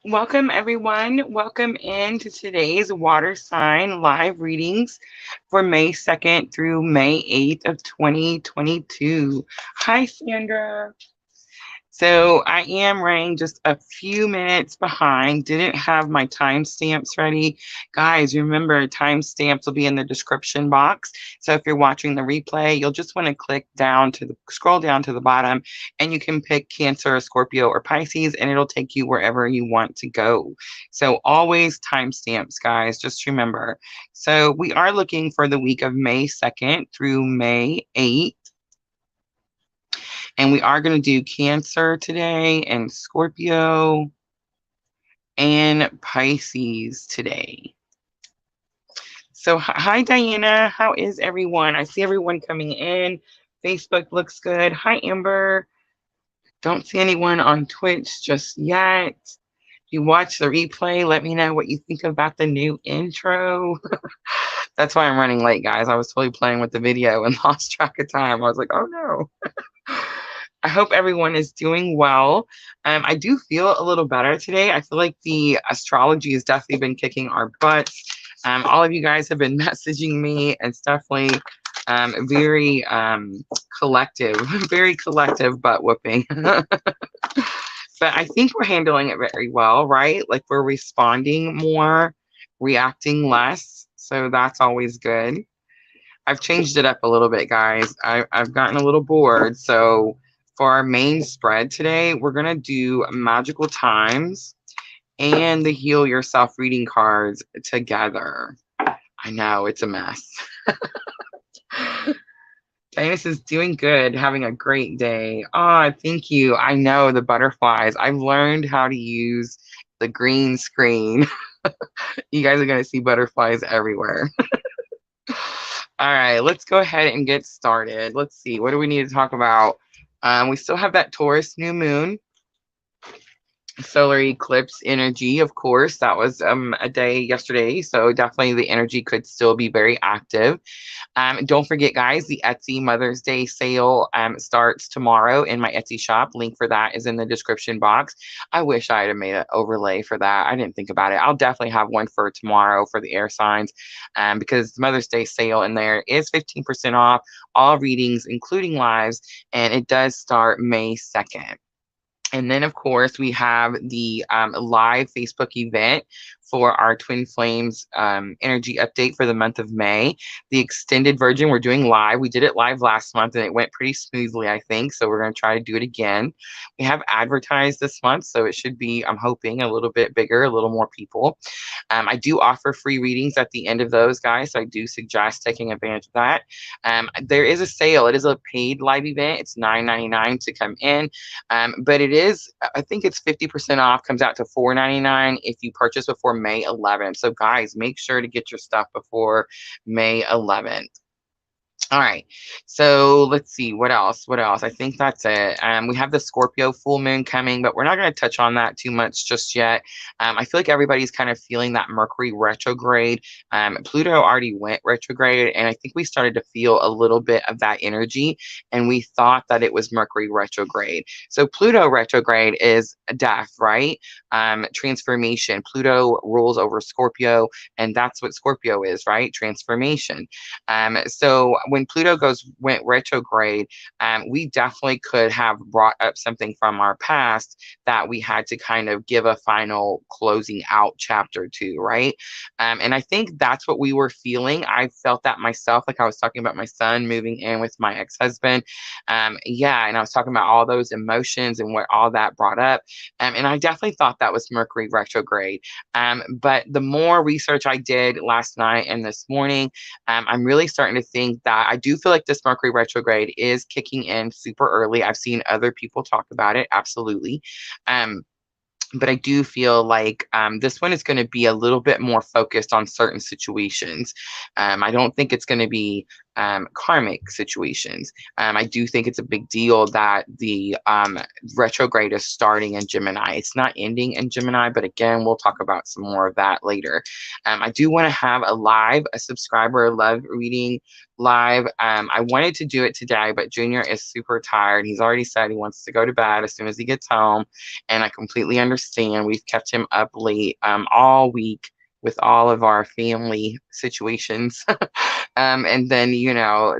Welcome, everyone. Welcome into today's water sign live readings for May 2nd through May 8th of 2022. Hi, Sandra. So I am running just a few minutes behind. Didn't have my timestamps ready. Guys, remember timestamps will be in the description box. So if you're watching the replay, you'll just want to scroll down to the bottom and you can pick Cancer, Scorpio, or Pisces, and it'll take you wherever you want to go. So always timestamps, guys. Just remember. So we are looking for the week of May 2nd through May 8th. And we are going to do Cancer today and Scorpio and Pisces today. So, hi, Diana. How is everyone? I see everyone coming in. Facebook looks good. Hi, Amber. Don't see anyone on Twitch just yet. If you watch the replay, let me know what you think about the new intro. That's why I'm running late, guys. I was totally playing with the video and lost track of time. I was like, oh no. I hope everyone is doing well. I do feel a little better today. I feel like the astrology has definitely been kicking our butts. All of you guys have been messaging me, and it's definitely very collective, very collective butt whooping. But I think we're handling it very well, right? Like we're responding more, reacting less. So that's always good. I've changed it up a little bit, guys. I've gotten a little bored. So for our main spread today, we're going to do Magical Times and the Heal Yourself reading cards together. I know, it's a mess. Diana is doing good, having a great day. Oh, thank you. I know the butterflies. I've learned how to use the green screen. You guys are going to see butterflies everywhere. All right, let's go ahead and get started. Let's see. What do we need to talk about? We still have that Taurus new moon. Solar eclipse energy, of course. That was a day yesterday, so definitely the energy could still be very active. Don't forget, guys, the Etsy Mother's Day sale starts tomorrow in my Etsy shop. Link for that is in the description box. I wish I had made an overlay for that. I didn't think about it. I'll definitely have one for tomorrow for the air signs because the Mother's Day sale in there is 15% off all readings, including lives, and it does start May 2nd. And then, of course, we have the live Facebook event for our Twin Flames energy update for the month of May. The extended version we're doing live. We did it live last month and it went pretty smoothly, I think. So we're going to try to do it again. We have advertised this month, so it should be, I'm hoping, a little bit bigger, a little more people. I do offer free readings at the end of those, guys. So I do suggest taking advantage of that. There is a sale. It is a paid live event. It's $9.99 to come in. But it is, I think it's 50% off, comes out to $4.99 if you purchase before May 11th. So guys, make sure to get your stuff before May 11th. All right. So let's see what else. I think that's it. We have the Scorpio full moon coming, but we're not going to touch on that too much just yet. I feel like everybody's kind of feeling that Mercury retrograde. Pluto already went retrograde, and I think we started to feel a little bit of that energy, and we thought that it was Mercury retrograde. So Pluto retrograde is death, right? Transformation. Pluto rules over Scorpio, and that's what Scorpio is, right? Transformation. So when Pluto went retrograde, we definitely could have brought up something from our past that we had to kind of give a final closing out chapter to, right? And I think that's what we were feeling. I felt that myself, like I was talking about my son moving in with my ex-husband. Yeah, and I was talking about all those emotions and what all that brought up. And I definitely thought that was Mercury retrograde. But the more research I did last night and this morning, I'm really starting to think that I do feel like this Mercury retrograde is kicking in super early. I've seen other people talk about it, absolutely. But I do feel like this one is going to be a little bit more focused on certain situations. I don't think it's going to be karmic situations. I do think it's a big deal that the retrograde is starting in Gemini. It's not ending in Gemini, but again, we'll talk about some more of that later. I do want to have a subscriber love reading live. I wanted to do it today, but Junior is super tired. He's already said he wants to go to bed as soon as he gets home, and I completely understand. We've kept him up late all week with all of our family situations. And then,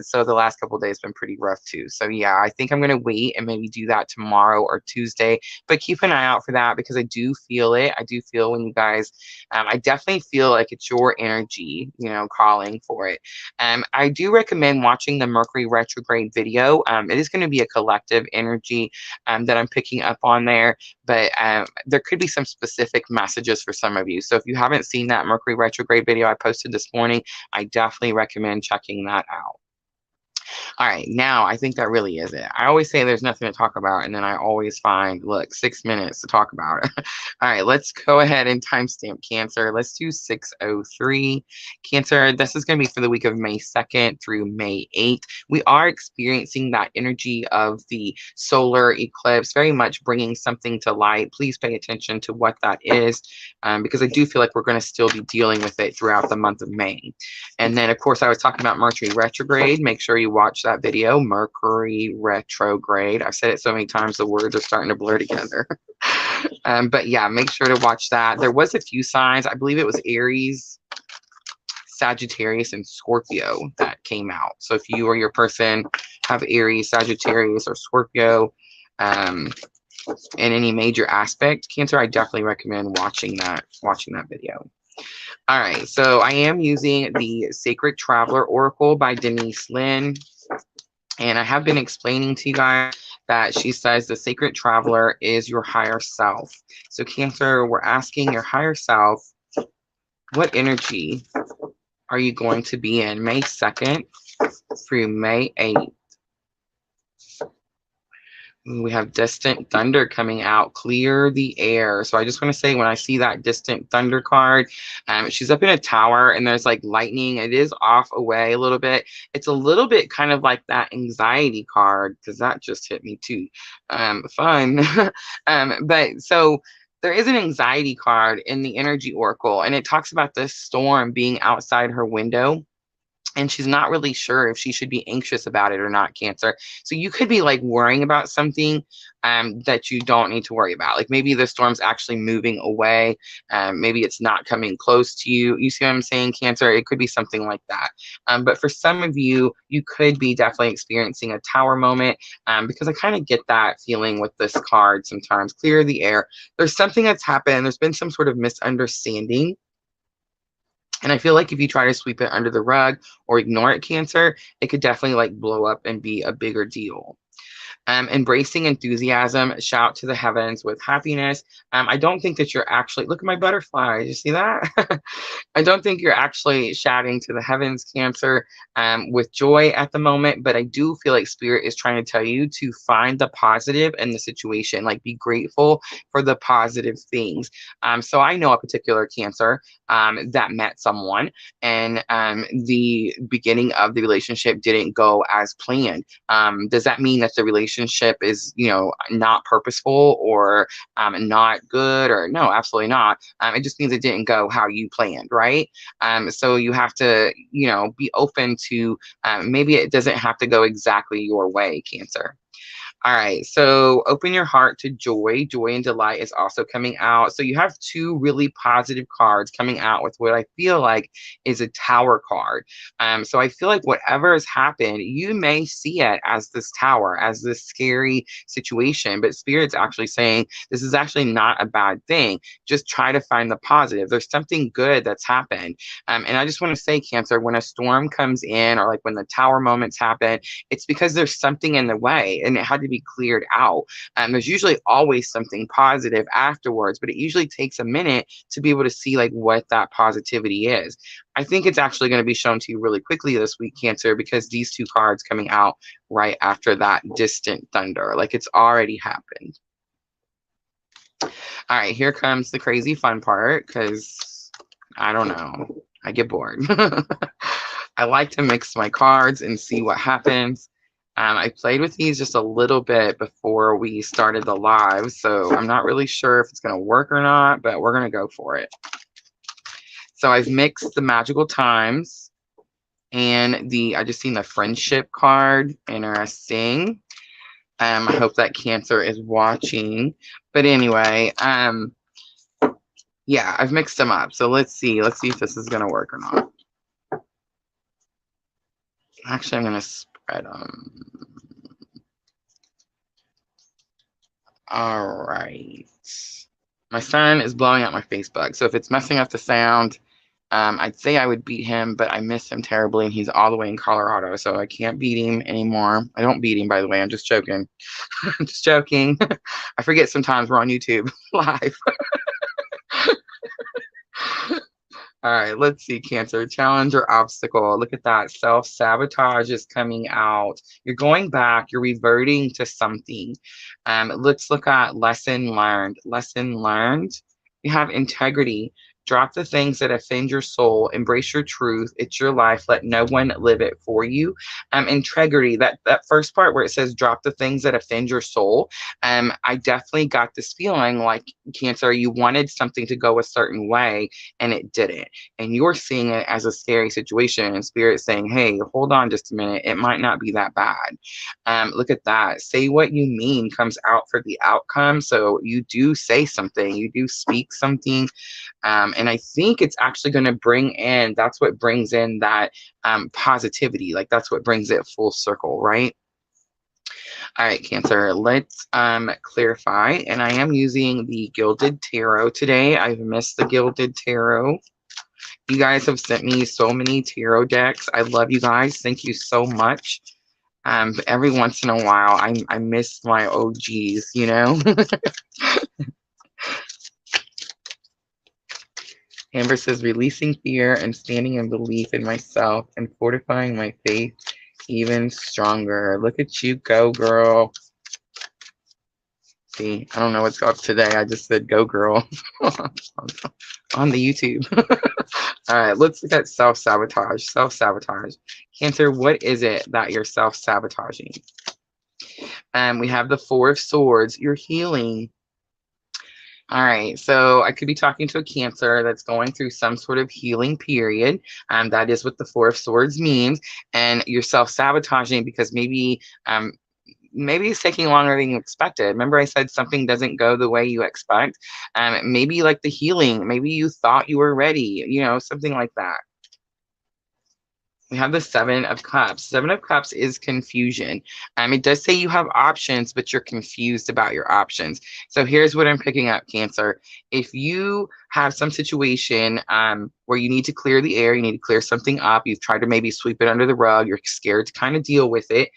so the last couple of days been pretty rough too. So yeah, I think I'm going to wait and maybe do that tomorrow or Tuesday, but keep an eye out for that because I do feel it. I do feel when you guys, I definitely feel like it's your energy, calling for it. I do recommend watching the Mercury retrograde video. It is going to be a collective energy that I'm picking up on there, but there could be some specific messages for some of you. So if you haven't seen that Mercury retrograde video I posted this morning, I definitely recommend checking that out. All right, now I think that really is it. I always say there's nothing to talk about, and then I always find, look, 6 minutes to talk about it. All right, let's go ahead and timestamp Cancer. Let's do 6:03. Cancer, this is going to be for the week of May 2nd through May 8th. We are experiencing that energy of the solar eclipse, very much bringing something to light. Please pay attention to what that is, because I do feel like we're going to still be dealing with it throughout the month of May. And then, of course, I was talking about Mercury retrograde. Make sure you watch that video, Mercury retrograde. I've said it so many times, the words are starting to blur together. But yeah, make sure to watch that. There was a few signs. I believe it was Aries, Sagittarius, and Scorpio that came out. So if you or your person have Aries, Sagittarius, or Scorpio in any major aspect, Cancer, I definitely recommend watching that video. All right, so I am using the Sacred Traveler Oracle by Denise Lynn. And I have been explaining to you guys that she says the Sacred Traveler is your higher self. So Cancer, we're asking your higher self, what energy are you going to be in May 2nd through May 8th? We have distant thunder coming out. Clear the air. So I just want to say, when I see that distant thunder card, she's up in a tower and there's like lightning. It is off away a little bit. It's a little bit kind of like that anxiety card, because that just hit me too. Fun. But so there is an anxiety card in the energy oracle, and it talks about this storm being outside her window. And she's not really sure if she should be anxious about it or not, Cancer. So you could be like worrying about something that you don't need to worry about. Like maybe the storm's actually moving away. Maybe it's not coming close to you. You see what I'm saying, Cancer? It could be something like that. But for some of you, you could be definitely experiencing a tower moment, because I kind of get that feeling with this card sometimes. Clear the air. There's something that's happened. There's been some sort of misunderstanding. And I feel like if you try to sweep it under the rug or ignore it, Cancer, it could definitely like blow up and be a bigger deal. Embracing enthusiasm, shout to the heavens with happiness. I don't think that you're actually, look at my butterfly, you see that? I don't think you're actually shouting to the heavens, Cancer, with joy at the moment, but I do feel like Spirit is trying to tell you to find the positive in the situation, like be grateful for the positive things. So I know a particular Cancer that met someone, and the beginning of the relationship didn't go as planned. Does that mean that the relationship is, not purposeful or not good? Or no, absolutely not. It just means it didn't go how you planned, right? So you have to, be open to maybe it doesn't have to go exactly your way, Cancer. All right, so open your heart to joy. Joy and delight is also coming out. So you have two really positive cards coming out with what I feel like is a tower card. So I feel like whatever has happened, you may see it as this tower, as this scary situation, but Spirit's actually saying this is actually not a bad thing. Just try to find the positive. There's something good that's happened. And I just want to say, Cancer, when a storm comes in, or like when the tower moments happen, it's because there's something in the way and it had to be cleared out. There's usually always something positive afterwards, but it usually takes a minute to be able to see like what that positivity is. I think it's actually going to be shown to you really quickly this week, Cancer, because these two cards coming out right after that distant thunder, like it's already happened. All right, here comes the crazy fun part, because I don't know, I get bored. I like to mix my cards and see what happens. I played with these just a little bit before we started the live, so I'm not really sure if it's going to work or not, but we're going to go for it. So I've mixed the magical times and I just seen the friendship card. Interesting. I hope that Cancer is watching. But anyway, yeah, I've mixed them up. So let's see. Let's see if this is going to work or not. Actually, I'm going to spread them. All right. My son is blowing up my Facebook. So if it's messing up the sound, I'd say I would beat him, but I miss him terribly, and he's all the way in Colorado, so I can't beat him anymore. I don't beat him, by the way. I'm just joking. I'm just joking. I forget sometimes we're on YouTube live. All right, let's see, Cancer. Challenge or obstacle. Look at that. Self-sabotage is coming out. You're going back. You're reverting to something. Let's look at lesson learned. Lesson learned. You have integrity. Drop the things that offend your soul. Embrace your truth. It's your life. Let no one live it for you. Integrity. That first part where it says drop the things that offend your soul. I definitely got this feeling like, Cancer, you wanted something to go a certain way and it didn't. And you're seeing it as a scary situation, and Spirit saying, hey, hold on just a minute. It might not be that bad. Look at that. Say what you mean comes out for the outcome. So you do say something, you do speak something. And I think it's actually going to bring in, that's what brings in that positivity. Like that's what brings it full circle, right? All right, Cancer, let's clarify. And I am using the Gilded Tarot today. I've missed the Gilded Tarot. You guys have sent me so many tarot decks. I love you guys. Thank you so much. But every once in a while, I miss my OGs, you know? Amber says, releasing fear and standing in belief in myself and fortifying my faith even stronger. Look at you go, girl. See, I don't know what's up today. I just said go, girl, on the YouTube. All right, let's look at self-sabotage. Self-sabotage. Cancer, what is it that you're self-sabotaging? We have the Four of Swords. You're healing. All right, so I could be talking to a Cancer that's going through some sort of healing period. That is what the Four of Swords means. And you're self-sabotaging because maybe it's taking longer than you expected. Remember I said something doesn't go the way you expect? Maybe like the healing, maybe you thought you were ready, you know, something like that. We have the Seven of Cups. Seven of Cups is confusion. It does say you have options, but you're confused about your options. So here's what I'm picking up, Cancer. If you have some situation where you need to clear the air, you need to clear something up, you've tried to maybe sweep it under the rug, you're scared to kind of deal with it.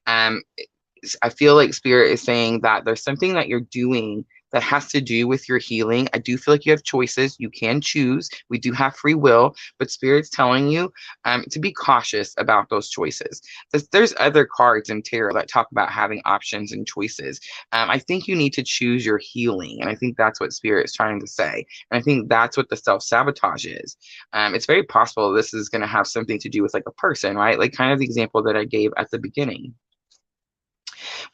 I feel like Spirit is saying that there's something that you're doing that has to do with your healing. I do feel like you have choices. You can choose. We do have free will, but Spirit's telling you to be cautious about those choices. There's other cards in tarot that talk about having options and choices. I think you need to choose your healing, and I think that's what Spirit is trying to say. And I think that's what the self-sabotage is. It's very possible this is going to have something to do with like a person, right? Like kind of the example that I gave at the beginning.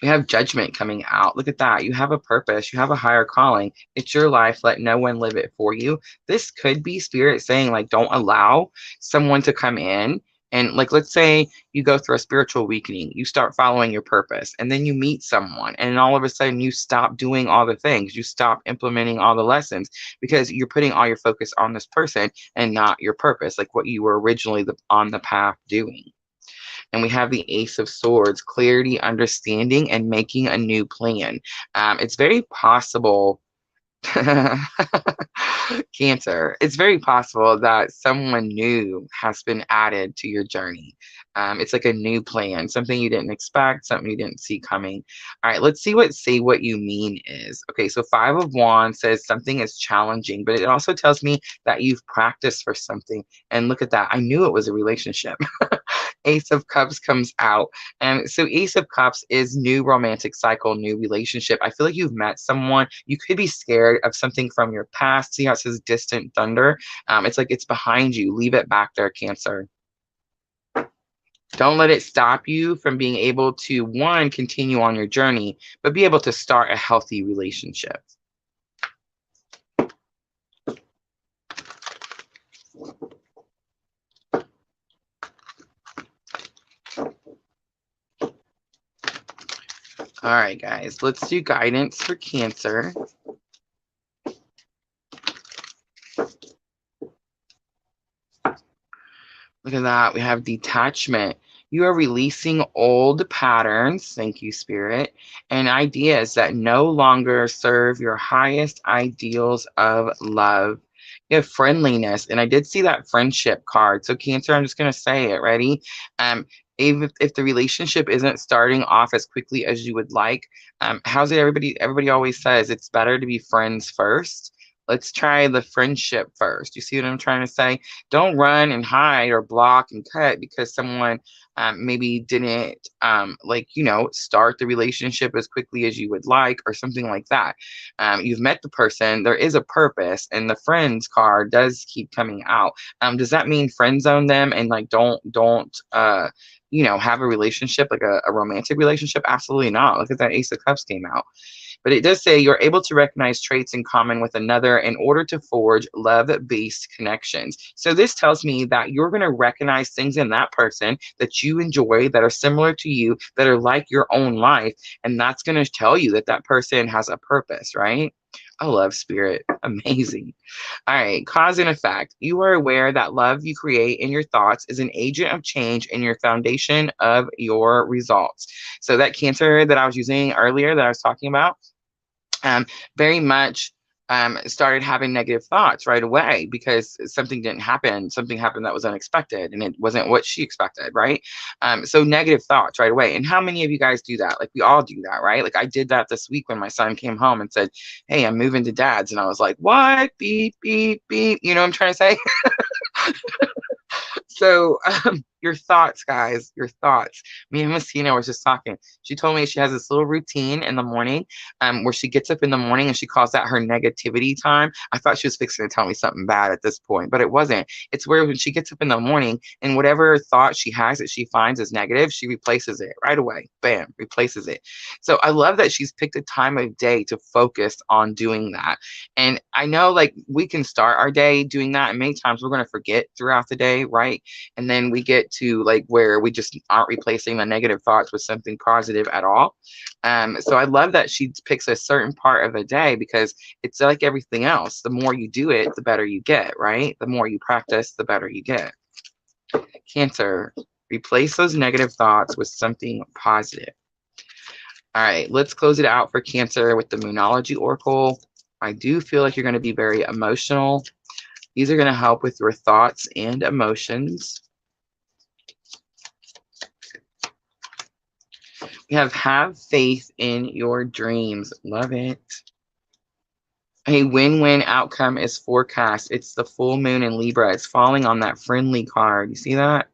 We have Judgment coming out. Look at that. You have a purpose. You have a higher calling. It's your life. Let no one live it for you. This could be Spirit saying, like, don't allow someone to come in. And like, let's say you go through a spiritual weakening, you start following your purpose, and then you meet someone, and all of a sudden you stop doing all the things. You stop implementing all the lessons because you're putting all your focus on this person and not your purpose, like what you were originally on the path doing. And we have the Ace of Swords, clarity, understanding, and making a new plan. It's very possible, Cancer, it's very possible that someone new has been added to your journey. It's like a new plan, something you didn't expect, something you didn't see coming. All right, let's see what say what you mean is. Okay, so Five of Wands says something is challenging, but it also tells me that you've practiced for something. And look at that. I knew it was a relationship. Ace of Cups comes out. And so Ace of Cups is new romantic cycle, new relationship. I feel like you've met someone. You could be scared of something from your past. See how it says distant thunder? It's like it's behind you. Leave it back there, Cancer. Don't let it stop you from being able to, one, continue on your journey, but be able to start a healthy relationship. All right, guys, let's do guidance for Cancer. Look at that. We have detachment. You are releasing old patterns, thank you, Spirit, and ideas that no longer serve your highest ideals of love. You have friendliness, and I did see that friendship card. So, Cancer, I'm just going to say it. Ready? Um, if the relationship isn't starting off as quickly as you would like, how's it? Everybody always says it's better to be friends first. Let's try the friendship first. You see what I'm trying to say? Don't run and hide or block and cut because someone maybe didn't start the relationship as quickly as you would like or something like that. You've met the person, there is a purpose, and the friends card does keep coming out. Does that mean friend zone them and like don't have a relationship, like a romantic relationship? Absolutely not. Look at that Ace of Cups came out. But it does say you're able to recognize traits in common with another in order to forge love-based connections. So this tells me that you're going to recognize things in that person that you enjoy, that are similar to you, that are like your own life. And that's going to tell you that that person has a purpose, right? I love Spirit. Amazing. All right, cause and effect. You are aware that love you create in your thoughts is an agent of change in your foundation of your results. So that Cancer that I was using earlier, that I was talking about, um, very much started having negative thoughts right away because something happened that was unexpected, and it wasn't what she expected, right? So negative thoughts right away. And how many of you guys do that? Like, we all do that, right? Like, I did that this week when my son came home and said, hey, I'm moving to dad's, and I was like, what? Beep, beep, beep. You know what I'm trying to say? So, your thoughts, guys, your thoughts. Me and Messina was just talking. She told me she has this little routine in the morning, where she gets up in the morning and she calls that her negativity time. I thought she was fixing to tell me something bad at this point, but it wasn't. It's where when she gets up in the morning and whatever thought she has that she finds as negative, she replaces it right away. Bam, replaces it. So I love that she's picked a time of day to focus on doing that. And I know, like, we can start our day doing that, and many times we're going to forget throughout the day, right? And then we get to like where we just aren't replacing the negative thoughts with something positive at all. So I love that she picks a certain part of the day because it's like everything else. The more you do it, the better you get, right? The more you practice, the better you get. Cancer, replace those negative thoughts with something positive. All right, let's close it out for Cancer with the Moonology Oracle. I do feel like you're going to be very emotional. These are going to help with your thoughts and emotions. We have faith in your dreams. Love it. A win-win outcome is forecast. It's the full moon in Libra. It's falling on that friendly card. You see that?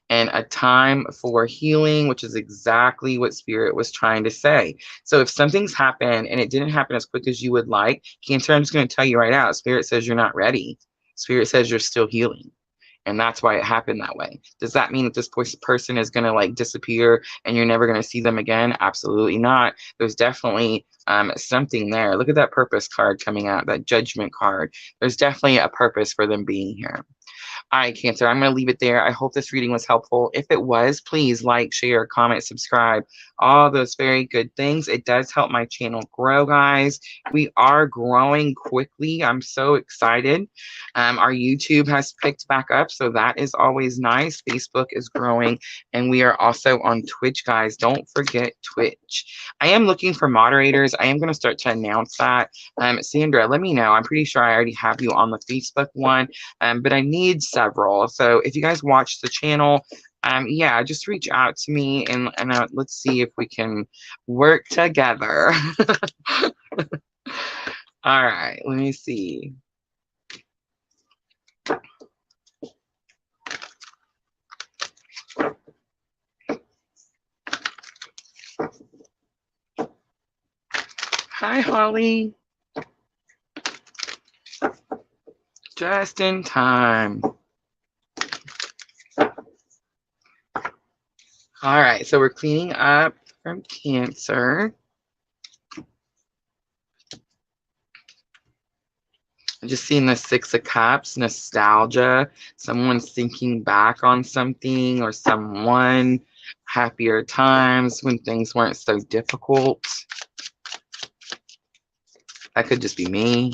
And a time for healing, which is exactly what Spirit was trying to say. So if something's happened and it didn't happen as quick as you would like, Cancer, I'm just going to tell you right now, Spirit says you're not ready. Spirit says you're still healing. And that's why it happened that way. Does that mean that this person is going to like disappear and you're never going to see them again? Absolutely not. There's definitely something there. Look at that purpose card coming out, that judgment card. There's definitely a purpose for them being here. All right, Cancer, I'm going to leave it there. I hope this reading was helpful. If it was, please like, share, comment, subscribe, all those very good things. It does help my channel grow, guys. We are growing quickly. I'm so excited. Our YouTube has picked back up, so that is always nice. Facebook is growing, and we are also on Twitch, guys. Don't forget Twitch. I am looking for moderators. I am going to start to announce that. Sandra, let me know. I'm pretty sure I already have you on the Facebook one, but I need several. So if you guys watch the channel, yeah, just reach out to me and let's see if we can work together. All right, let me see. Hi, Holly. Just in time. All right, so we're cleaning up from Cancer. Just seeing the Six of Cups, nostalgia, someone's thinking back on something or someone, happier times when things weren't so difficult. That could just be me.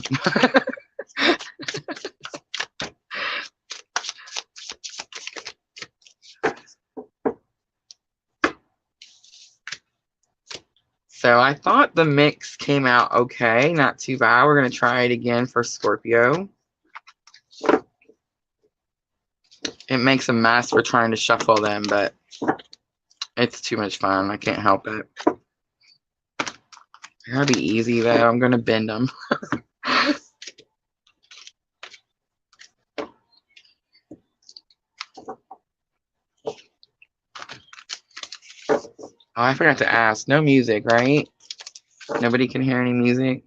So I thought the mix came out okay, not too bad. We're going to try it again for Scorpio. It makes a mess. We're trying to shuffle them, but it's too much fun. I can't help it. They're going to be easy, though. I'm going to bend them. Oh, I forgot to ask. No music, right? Nobody can hear any music.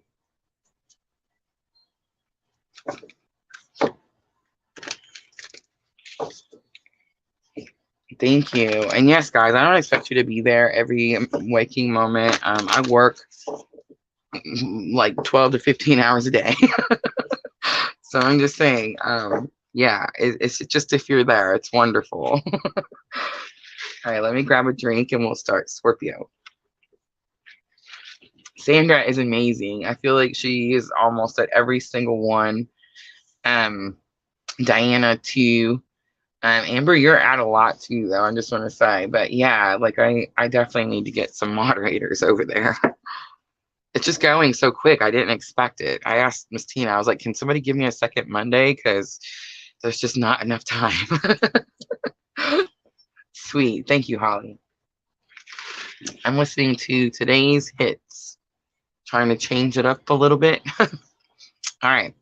Thank you. And yes, guys, I don't expect you to be there every waking moment. I work like 12 to 15 hours a day. So I'm just saying, yeah, it's just if you're there, it's wonderful. All right, let me grab a drink and we'll start Scorpio. Sandra is amazing. I feel like she is almost at every single one. Diana too. Amber, you're at a lot too, though. I just want to say, but yeah, like I definitely need to get some moderators over there. It's just going so quick. I didn't expect it. I asked Miss Tina, I was like, can somebody give me a second Monday? Because there's just not enough time. Sweet. Thank you, Holly. I'm listening to today's hits, trying to change it up a little bit. All right.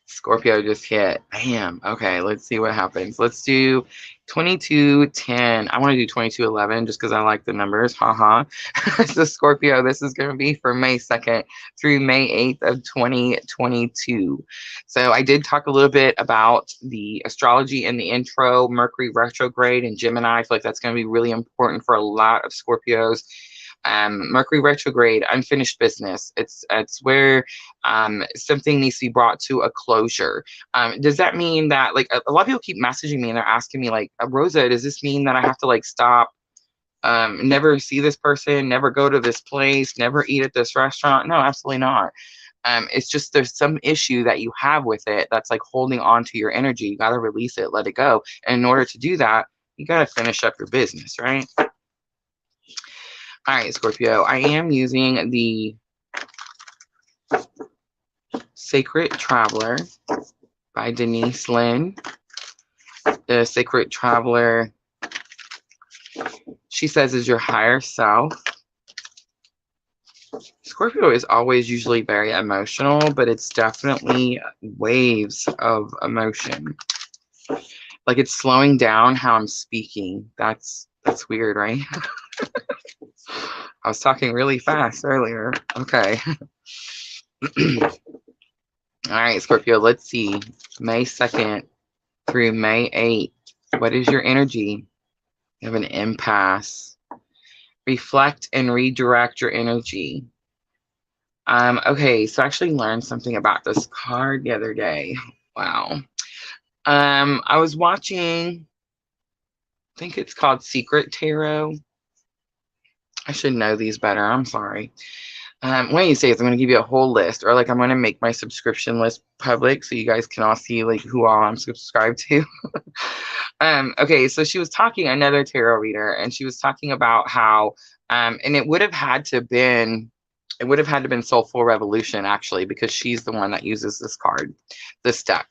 Scorpio just hit. Bam. Okay, let's see what happens. Let's do 2210. I want to do 2211 just because I like the numbers. Haha. So Scorpio, this is going to be for May 2nd through May 8th of 2022. So I did talk a little bit about the astrology in the intro, Mercury retrograde and Gemini. I feel like that's going to be really important for a lot of Scorpios. Mercury retrograde, unfinished business. It's where something needs to be brought to a closure. Does that mean that, like, a lot of people keep messaging me and they're asking me, like, Rosa, does this mean that I have to, like, stop, never see this person, never go to this place, never eat at this restaurant? No, absolutely not. It's just there's some issue that you have with it that's like holding on to your energy. You got to release it, let it go. And in order to do that, you got to finish up your business, right? All right, Scorpio, I am using the Sacred Traveler by Denise Lynn. The Sacred Traveler, she says, is your higher self. Scorpio is always usually very emotional, but it's definitely waves of emotion. Like it's slowing down how I'm speaking. That's weird, right? I was talking really fast earlier. Okay. All right, Scorpio, let's see. May 2nd through May 8th. What is your energy? You have an impasse. Reflect and redirect your energy. Okay, so I actually learned something about this card the other day. Wow. I was watching, I think it's called Secret Tarot. I should know these better. I'm sorry. One of these days, I'm going to give you a whole list, or like I'm going to make my subscription list public so you guys can all see like who all I'm subscribed to. Okay, so she was talking, another tarot reader, and she was talking about how, and it would have had to been Soulful Revolution actually, because she's the one that uses this card, this deck.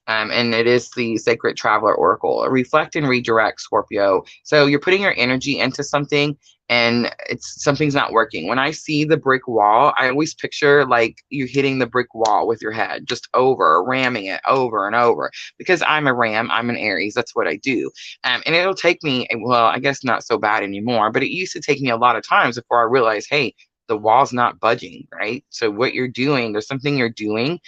And it is the Sacred Traveler Oracle. Reflect and redirect, Scorpio. So you're putting your energy into something and something's not working. When I see the brick wall, I always picture like you hitting the brick wall with your head, just ramming it over and over. Because I'm a ram, I'm an Aries, that's what I do. And it'll take me, well, I guess not so bad anymore, but it used to take me a lot of times before I realized, hey, the wall's not budging, right? So what you're doing, there's something you're doing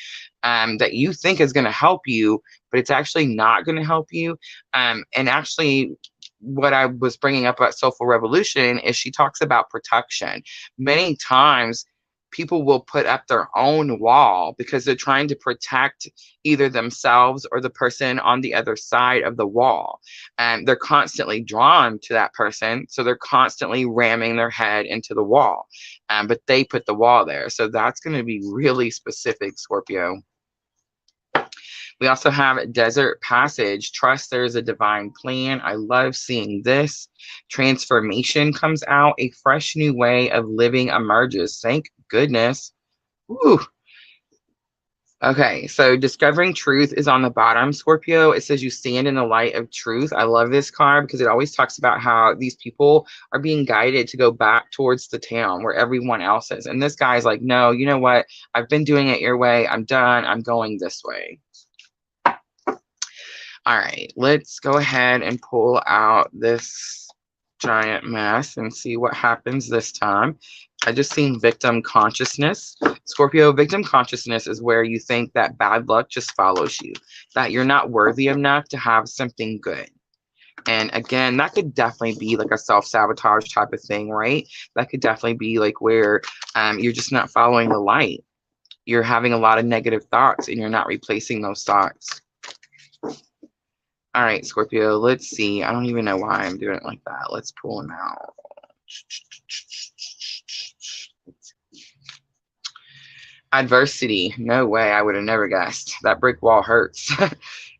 that you think is going to help you, but it's actually not going to help you. And actually, what I was bringing up about Soulful Revolution is she talks about protection. Many times, people will put up their own wall because they're trying to protect either themselves or the person on the other side of the wall. And they're constantly drawn to that person. So they're constantly ramming their head into the wall. But they put the wall there. So that's going to be really specific, Scorpio. We also have Desert Passage. Trust there is a divine plan. I love seeing this. Transformation comes out. A fresh new way of living emerges. Thank goodness. Woo. Okay, so discovering truth is on the bottom, Scorpio. It says you stand in the light of truth. I love this card because it always talks about how these people are being guided to go back towards the town where everyone else is. And this guy's like, no, you know what? I've been doing it your way. I'm done. I'm going this way. All right, let's go ahead and pull out this giant mess and see what happens this time. I just seen victim consciousness. Scorpio, victim consciousness is where you think that bad luck just follows you, that you're not worthy enough to have something good. And again, that could definitely be like a self-sabotage type of thing, right? That could definitely be like where you're just not following the light. You're having a lot of negative thoughts and you're not replacing those thoughts. All right, Scorpio, let's see. I don't even know why I'm doing it like that. Let's pull them out. Adversity. No way. I would have never guessed. That brick wall hurts.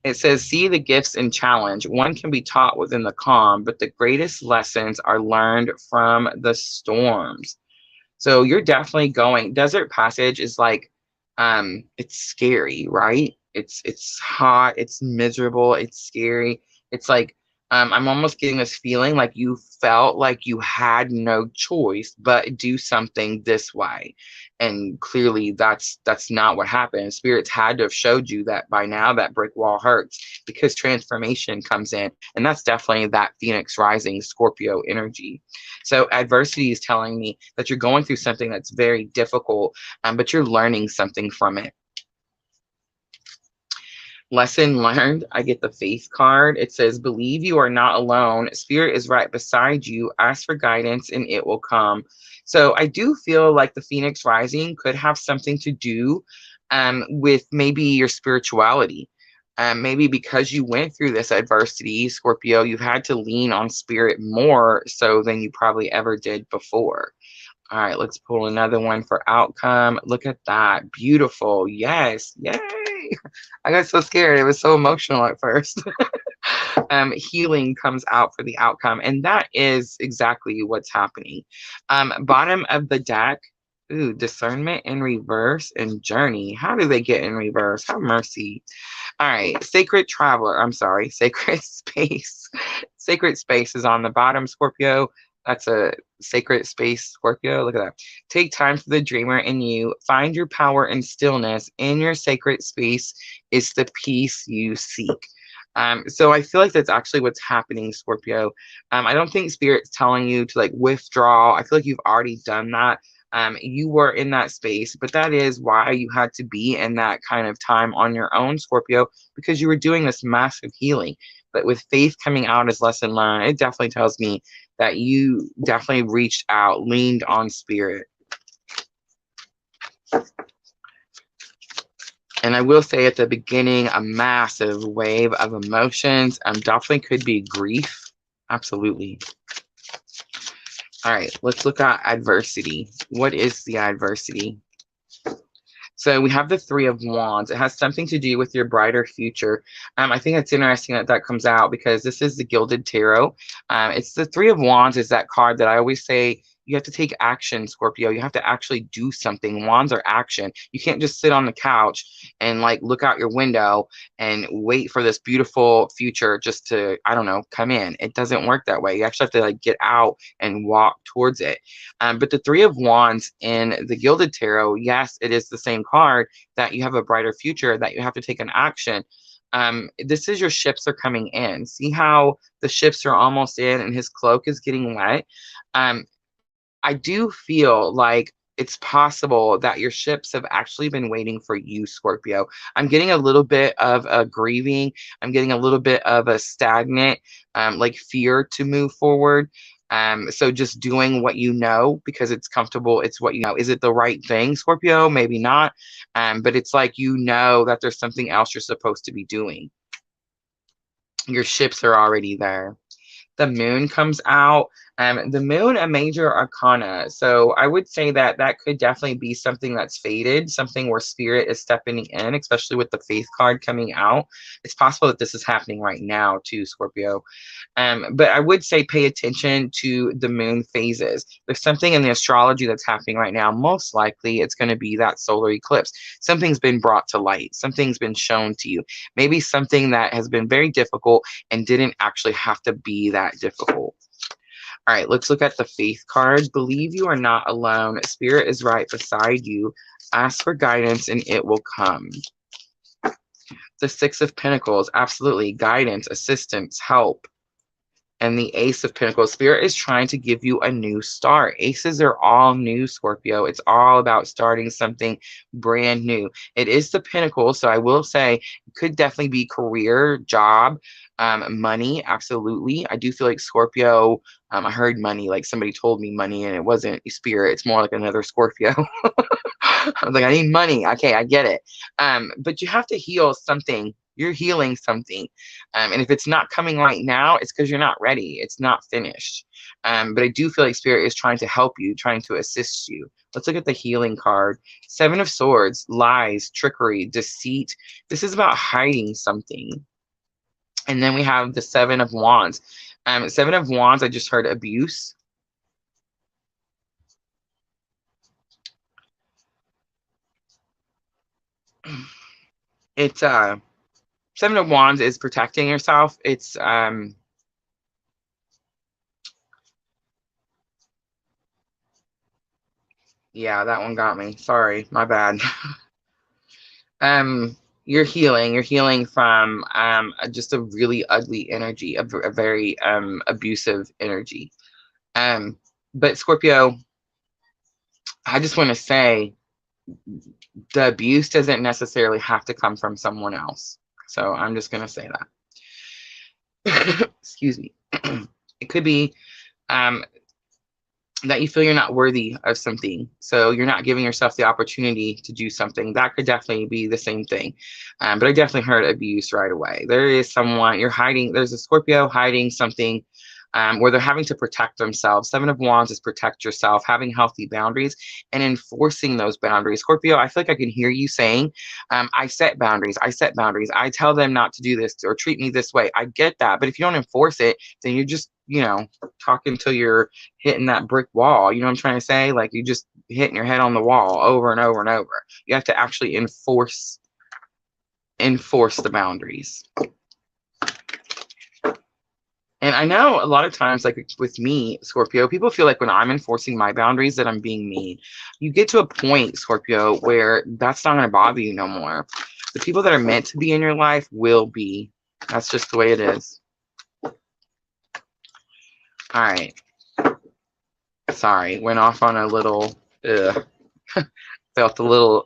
It says, see the gifts and challenge. One can be taught within the calm, but the greatest lessons are learned from the storms. So you're definitely going. Desert Passage is like, it's scary, right? It's hot, it's miserable, it's scary. It's like I'm almost getting this feeling like you felt like you had no choice but do something this way. And clearly that's not what happened. Spirits had to have showed you that by now that brick wall hurts because transformation comes in. And that's definitely that Phoenix rising Scorpio energy. So adversity is telling me that you're going through something that's very difficult, but you're learning something from it. Lesson learned. I get the faith card. It says, believe you are not alone. Spirit is right beside you. Ask for guidance and it will come. So I do feel like the Phoenix rising could have something to do with maybe your spirituality. Maybe because you went through this adversity, Scorpio, you've had to lean on spirit more so than you probably ever did before. All right, let's pull another one for outcome. Look at that. Beautiful. Yes. Yay. I got so scared. It was so emotional at first. Healing comes out for the outcome. And that is exactly what's happening. Bottom of the deck. Ooh, discernment in reverse and journey. How do they get in reverse? Have mercy. All right. Sacred traveler. I'm sorry. Sacred space. Sacred space is on the bottom, Scorpio. That's a sacred space, Scorpio. Look at that. Take time for the dreamer in you. Find your power and stillness. In your sacred space is the peace you seek. So I feel like that's actually what's happening, Scorpio. I don't think Spirit's telling you to like withdraw. I feel like you've already done that. You were in that space, but that is why you had to be in that kind of time on your own, Scorpio, because you were doing this massive healing. But with faith coming out as lesson learned, it definitely tells me that you definitely reached out, leaned on spirit. And I will say at the beginning, a massive wave of emotions definitely could be grief. Absolutely. All right, let's look at adversity. What is the adversity? So we have the Three of Wands. It has something to do with your brighter future. I think it's interesting that that comes out because this is the Gilded Tarot. It's the Three of Wands is that card that I always say you have to take action, Scorpio. You have to actually do something. Wands are action. You can't just sit on the couch and like look out your window and wait for this beautiful future just to, I don't know, come in. It doesn't work that way. You actually have to like get out and walk towards it. But the Three of Wands in the Gilded Tarot, yes, it is the same card that you have a brighter future, that you have to take an action. This is your ships are coming in. See how the ships are almost in and his cloak is getting wet? I do feel like it's possible that your ships have actually been waiting for you, Scorpio. I'm getting a little bit of a grieving. I'm getting a little bit of a stagnant, like fear to move forward. So just doing what you know because it's comfortable. It's what you know. Is it the right thing, Scorpio? Maybe not. But it's like you know that there's something else you're supposed to be doing. Your ships are already there. The moon comes out. The moon, a major arcana. So I would say that that could definitely be something that's faded, something where spirit is stepping in, especially with the faith card coming out. It's possible that this is happening right now too, Scorpio. But I would say pay attention to the moon phases. There's something in the astrology that's happening right now. Most likely it's going to be that solar eclipse. Something's been brought to light. Something's been shown to you. Maybe something that has been very difficult and didn't actually have to be that difficult. All right, let's look at the faith card. Believe you are not alone. Spirit is right beside you. Ask for guidance and it will come. The Six of Pentacles, absolutely. Guidance, assistance, help. And the Ace of Pentacles, Spirit is trying to give you a new start. Aces are all new, Scorpio. It's all about starting something brand new. It is the Pentacles, so I will say it could definitely be career, job, money, absolutely. I do feel like Scorpio, I heard money, like somebody told me money, and it wasn't Spirit. It's more like another Scorpio. I was like, I need money. Okay, I get it. But you have to heal something. You're healing something. And if it's not coming right now, it's because you're not ready. It's not finished. But I do feel like Spirit is trying to help you, trying to assist you. Let's look at the healing card. Seven of Swords, lies, trickery, deceit. This is about hiding something. And then we have the Seven of Wands. Seven of Wands, I just heard abuse. It's Seven of Wands is protecting yourself. It's yeah, that one got me. Sorry, my bad. You're healing. You're healing from just a really ugly energy, a very abusive energy. But Scorpio, I just want to say the abuse doesn't necessarily have to come from someone else. So I'm just gonna say that. Excuse me. It could be that you feel you're not worthy of something. So you're not giving yourself the opportunity to do something. That could definitely be the same thing. But I definitely heard abuse right away. There is someone you're hiding. There's a Scorpio hiding something where they're having to protect themselves. Seven of Wands is protect yourself, having healthy boundaries and enforcing those boundaries. Scorpio, I feel like I can hear you saying, I set boundaries. I set boundaries. I tell them not to do this or treat me this way. I get that. But if you don't enforce it, then you're just, talking till you're hitting that brick wall. You know what I'm trying to say? Like you just hitting your head on the wall over and over and over. You have to actually enforce the boundaries. And I know a lot of times, like with me, Scorpio, people feel like when I'm enforcing my boundaries that I'm being mean. You get to a point, Scorpio, where that's not going to bother you no more. The people that are meant to be in your life will be. That's just the way it is. All right. Sorry, went off on a little, felt a little,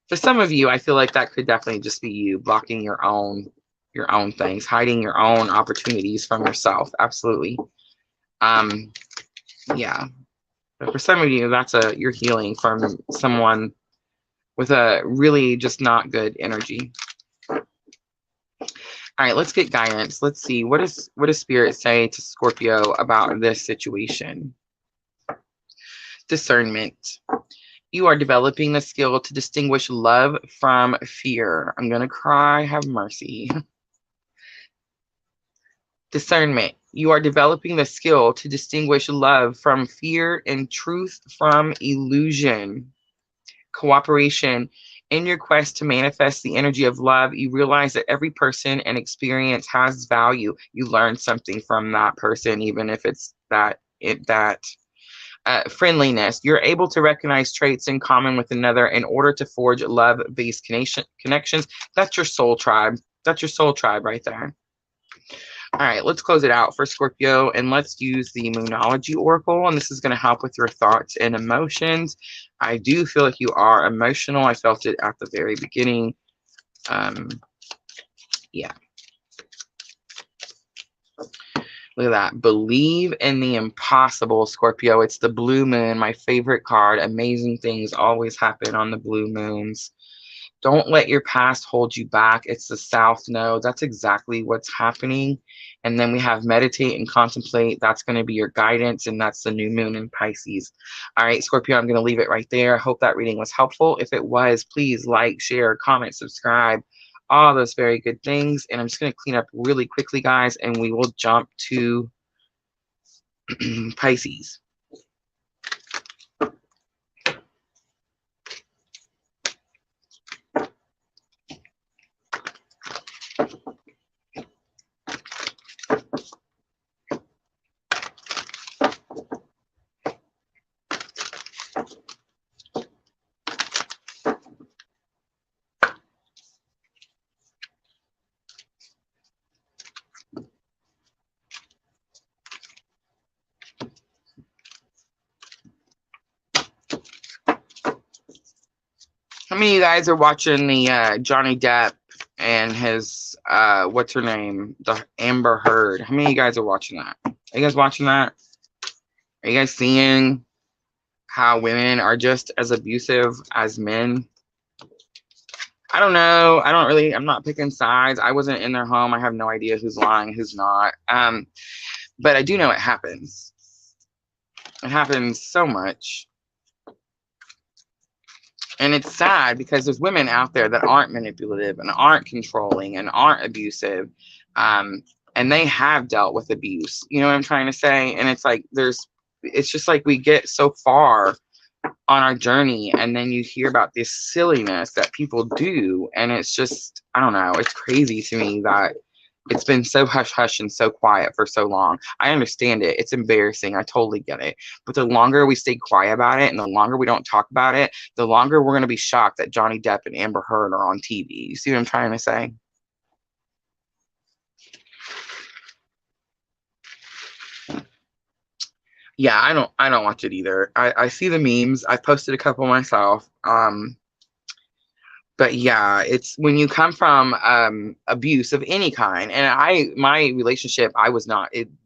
For some of you, I feel like that could definitely just be you blocking your own things, hiding your own opportunities from yourself. Absolutely. Yeah. But for some of you, you're healing from someone with a really just not good energy. All right, let's get guidance. Let's see. What does Spirit say to Scorpio about this situation? Discernment. You are developing the skill to distinguish love from fear. I'm going to cry. Have mercy. Discernment. You are developing the skill to distinguish love from fear and truth from illusion. Cooperation. In your quest to manifest the energy of love, you realize that every person and experience has value. You learn something from that person, even if it's friendliness. You're able to recognize traits in common with another in order to forge love-based connections. That's your soul tribe. That's your soul tribe right there. All right, let's close it out for Scorpio, and let's use the Moonology Oracle, and this is going to help with your thoughts and emotions. I do feel like you are emotional. I felt it at the very beginning. Yeah. Look at that. Believe in the impossible, Scorpio. It's the blue moon, my favorite card. Amazing things always happen on the blue moons. Don't let your past hold you back. It's the South Node. That's exactly what's happening. And then we have meditate and contemplate. That's going to be your guidance. And that's the new moon in Pisces. All right, Scorpio, I'm going to leave it right there. I hope that reading was helpful. If it was, please like, share, comment, subscribe, all those very good things. And I'm just going to clean up really quickly, guys, and we will jump to Pisces. How many of you guys are watching the Johnny Depp and his what's her name, the Amber Heard? How many of you guys are watching that? Are you guys watching that? Are you guys seeing how women are just as abusive as men? I don't know. I'm not picking sides. I wasn't in their home. I have no idea who's lying, who's not. But I do know it happens. It happens so much. And it's sad because there's women out there that aren't manipulative and aren't controlling and aren't abusive. And they have dealt with abuse. You know what I'm trying to say? And it's like it's just like we get so far on our journey and then you hear about this silliness that people do. And it's just, I don't know, it's crazy to me that it's been so hush hush and so quiet for so long. I understand it. It's embarrassing. I totally get it. But the longer we stay quiet about it and the longer we don't talk about it, the longer we're going to be shocked that Johnny Depp and Amber Heard are on TV. You see what I'm trying to say? Yeah, I don't watch it either. I see the memes. I posted a couple myself. But yeah, it's when you come from abuse of any kind, and my relationship,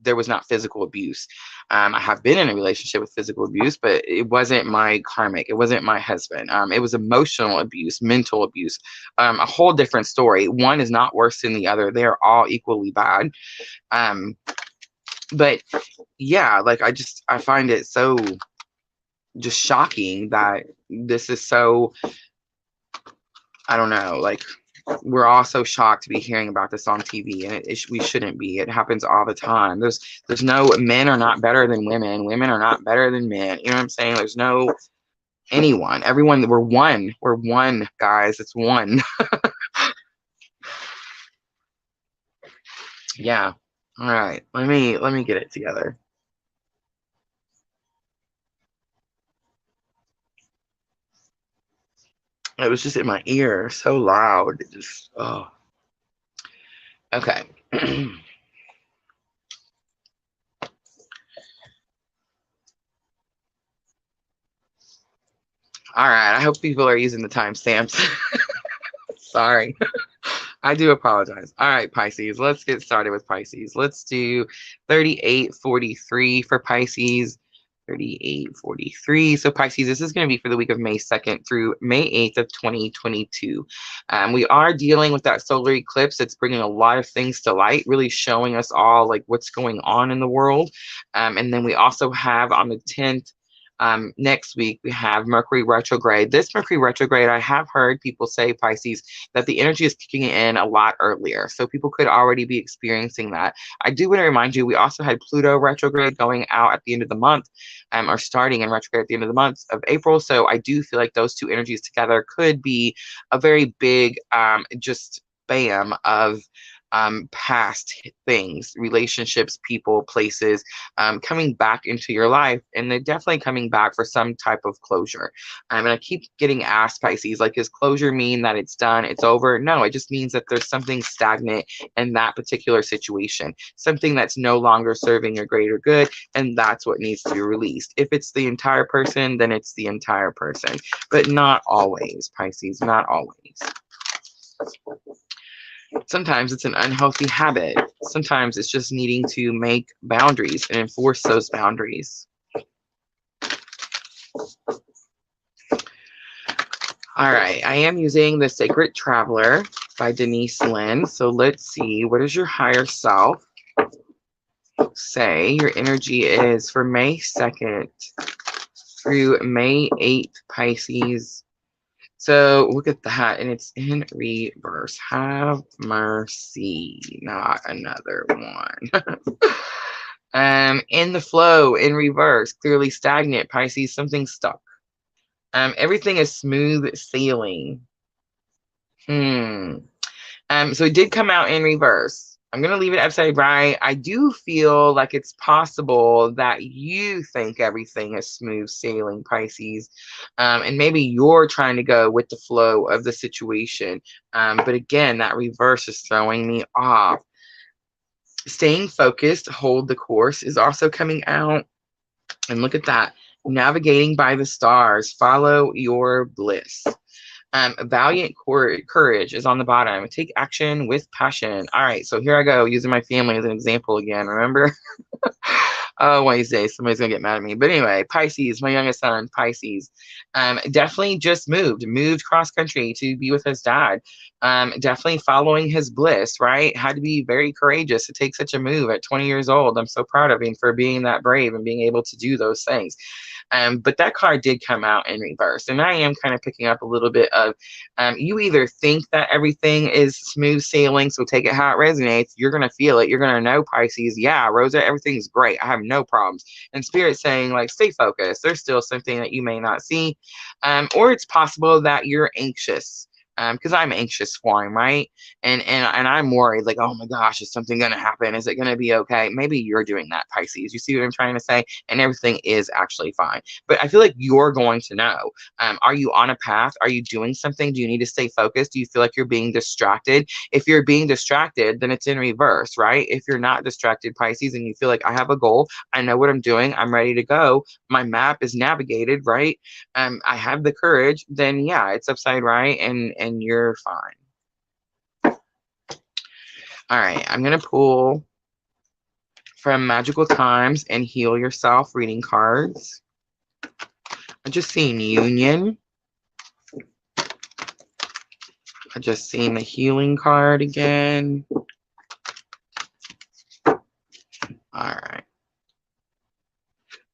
there was not physical abuse. I have been in a relationship with physical abuse, but it wasn't my karmic. It wasn't my husband. It was emotional abuse, mental abuse, a whole different story. One is not worse than the other. They are all equally bad. But yeah, like I find it so just shocking that this is so, I don't know, like we're all so shocked to be hearing about this on TV, and we shouldn't be. It happens all the time. There's no, men are not better than women. Women are not better than men. You know what I'm saying? There's no anyone. Everyone, we're one. We're one, guys. It's one. Yeah. All right. Let me get it together. It was just in my ear, so loud. It just, oh. Okay. All right. I hope people are using the timestamps. Sorry. I do apologize. All right, Pisces. Let's get started with Pisces. Let's do 3843 for Pisces. 3843. So Pisces, this is going to be for the week of May 2nd through May 8th of 2022. We are dealing with that solar eclipse. It's bringing a lot of things to light, really showing us all like what's going on in the world. And then we also have on the 10th, next week, we have Mercury retrograde. This Mercury retrograde, I have heard people say, Pisces, that the energy is kicking in a lot earlier. So people could already be experiencing that. I do want to remind you, we also had Pluto retrograde going out at the end of the month, or starting in retrograde at the end of the month of April. So I do feel like those two energies together could be a very big, just bam of past things, relationships, people, places, coming back into your life, and they're definitely coming back for some type of closure. And I keep getting asked, Pisces, like, does closure mean that it's done, it's over? No, it just means that there's something stagnant in that particular situation, something that's no longer serving your greater good, and that's what needs to be released. If it's the entire person, then it's the entire person, but not always, Pisces, not always. Sometimes it's an unhealthy habit. Sometimes it's just needing to make boundaries and enforce those boundaries. All right, I am using The Sacred Traveler by Denise Lynn. So let's see, what does your higher self say your energy is for May 2nd through May 8th, Pisces? So look at that, and it's in reverse. Have mercy, not another one. In the flow, in reverse, clearly stagnant, Pisces, something stuck. Everything is smooth sailing. So it did come out in reverse. I'm going to leave it upside right. I do feel like it's possible that you think everything is smooth sailing, Pisces. And maybe you're trying to go with the flow of the situation. But again, that reverse is throwing me off. Staying focused, hold the course is also coming out. And look at that. Navigating by the stars. Follow your bliss. Valiant courage is on the bottom. Take action with passion. All right, so here I go, using my family as an example again. Remember? Wednesday, somebody's gonna get mad at me. But anyway, Pisces, my youngest son, Pisces, definitely just moved cross country to be with his dad. Definitely following his bliss, right? Had to be very courageous to take such a move at 20 years old. I'm so proud of him for being that brave and being able to do those things. But that card did come out in reverse. And I am kind of picking up a little bit of, you either think that everything is smooth sailing, so take it how it resonates. You're going to feel it. You're going to know, Pisces, yeah, Rosa, everything's great. I have no problems. And Spirit saying, like, stay focused. There's still something that you may not see. Or it's possible that you're anxious. Because I'm anxious for him, right? And I'm worried, like, oh my gosh, is something going to happen? Is it going to be okay? Maybe you're doing that, Pisces. You see what I'm trying to say? And everything is actually fine. But I feel like you're going to know. Are you on a path? Are you doing something? Do you need to stay focused? Do you feel like you're being distracted? If you're being distracted, then it's in reverse, right? If you're not distracted, Pisces, and you feel like I have a goal, I know what I'm doing, I'm ready to go, my map is navigated, right? I have the courage, then yeah, it's upside right, and you're fine. All right, I'm gonna pull from Magical Times and Heal Yourself reading cards. I just seen union. I just seen the healing card again. All right.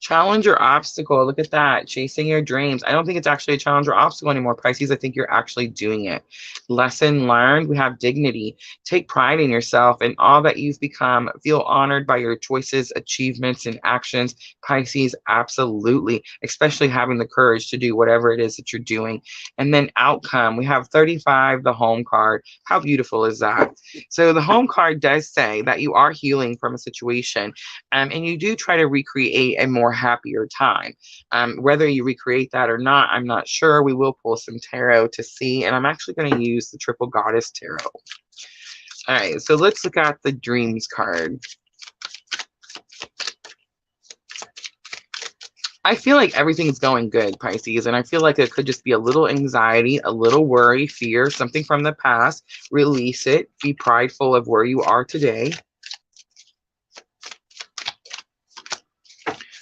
Challenge or obstacle. Look at that. Chasing your dreams. I don't think it's actually a challenge or obstacle anymore, Pisces. I think you're actually doing it. Lesson learned. We have dignity. Take pride in yourself and all that you've become. Feel honored by your choices, achievements, and actions. Pisces, absolutely. Especially having the courage to do whatever it is that you're doing. And then outcome. We have 35, the home card. How beautiful is that? So the home card does say that you are healing from a situation, and you do try to recreate a more happier time. Whether you recreate that or not, I'm not sure. We will pull some tarot to see, and I'm actually going to use the Triple Goddess Tarot. All right, so let's look at the Dreams card. I feel like everything's going good, Pisces, and I feel like it could just be a little anxiety, a little worry, fear, something from the past. Release it. Be prideful of where you are today.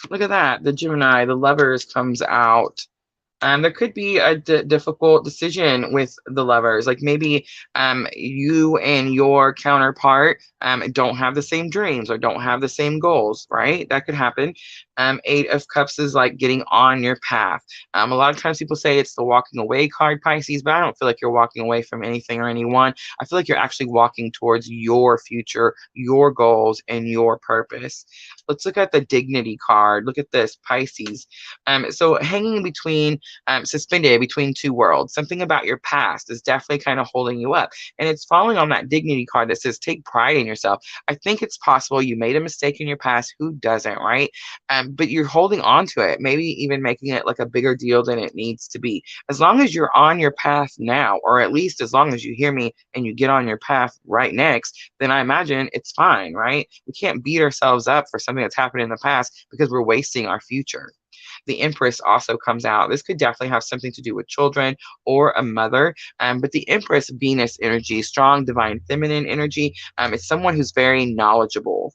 Look at that. The Gemini, the Lovers comes out. There could be a difficult decision with the Lovers. Like maybe you and your counterpart don't have the same dreams or don't have the same goals, right? That could happen. Eight of Cups is like getting on your path. A lot of times people say it's the walking away card, Pisces, but I don't feel like you're walking away from anything or anyone. I feel like you're actually walking towards your future, your goals, and your purpose. Let's look at the Dignity card. Look at this, Pisces. So hanging between suspended between two worlds. Something about your past is definitely kind of holding you up. And it's falling on that dignity card that says, take pride in yourself. I think it's possible you made a mistake in your past. Who doesn't, right? But you're holding on to it, maybe even making it like a bigger deal than it needs to be. As long as you're on your path now, or at least as long as you hear me and you get on your path right next, then I imagine it's fine, right? We can't beat ourselves up for something that's happened in the past because we're wasting our future. The Empress also comes out. This could definitely have something to do with children or a mother. But the Empress, Venus energy, strong, divine, feminine energy, is someone who's very knowledgeable.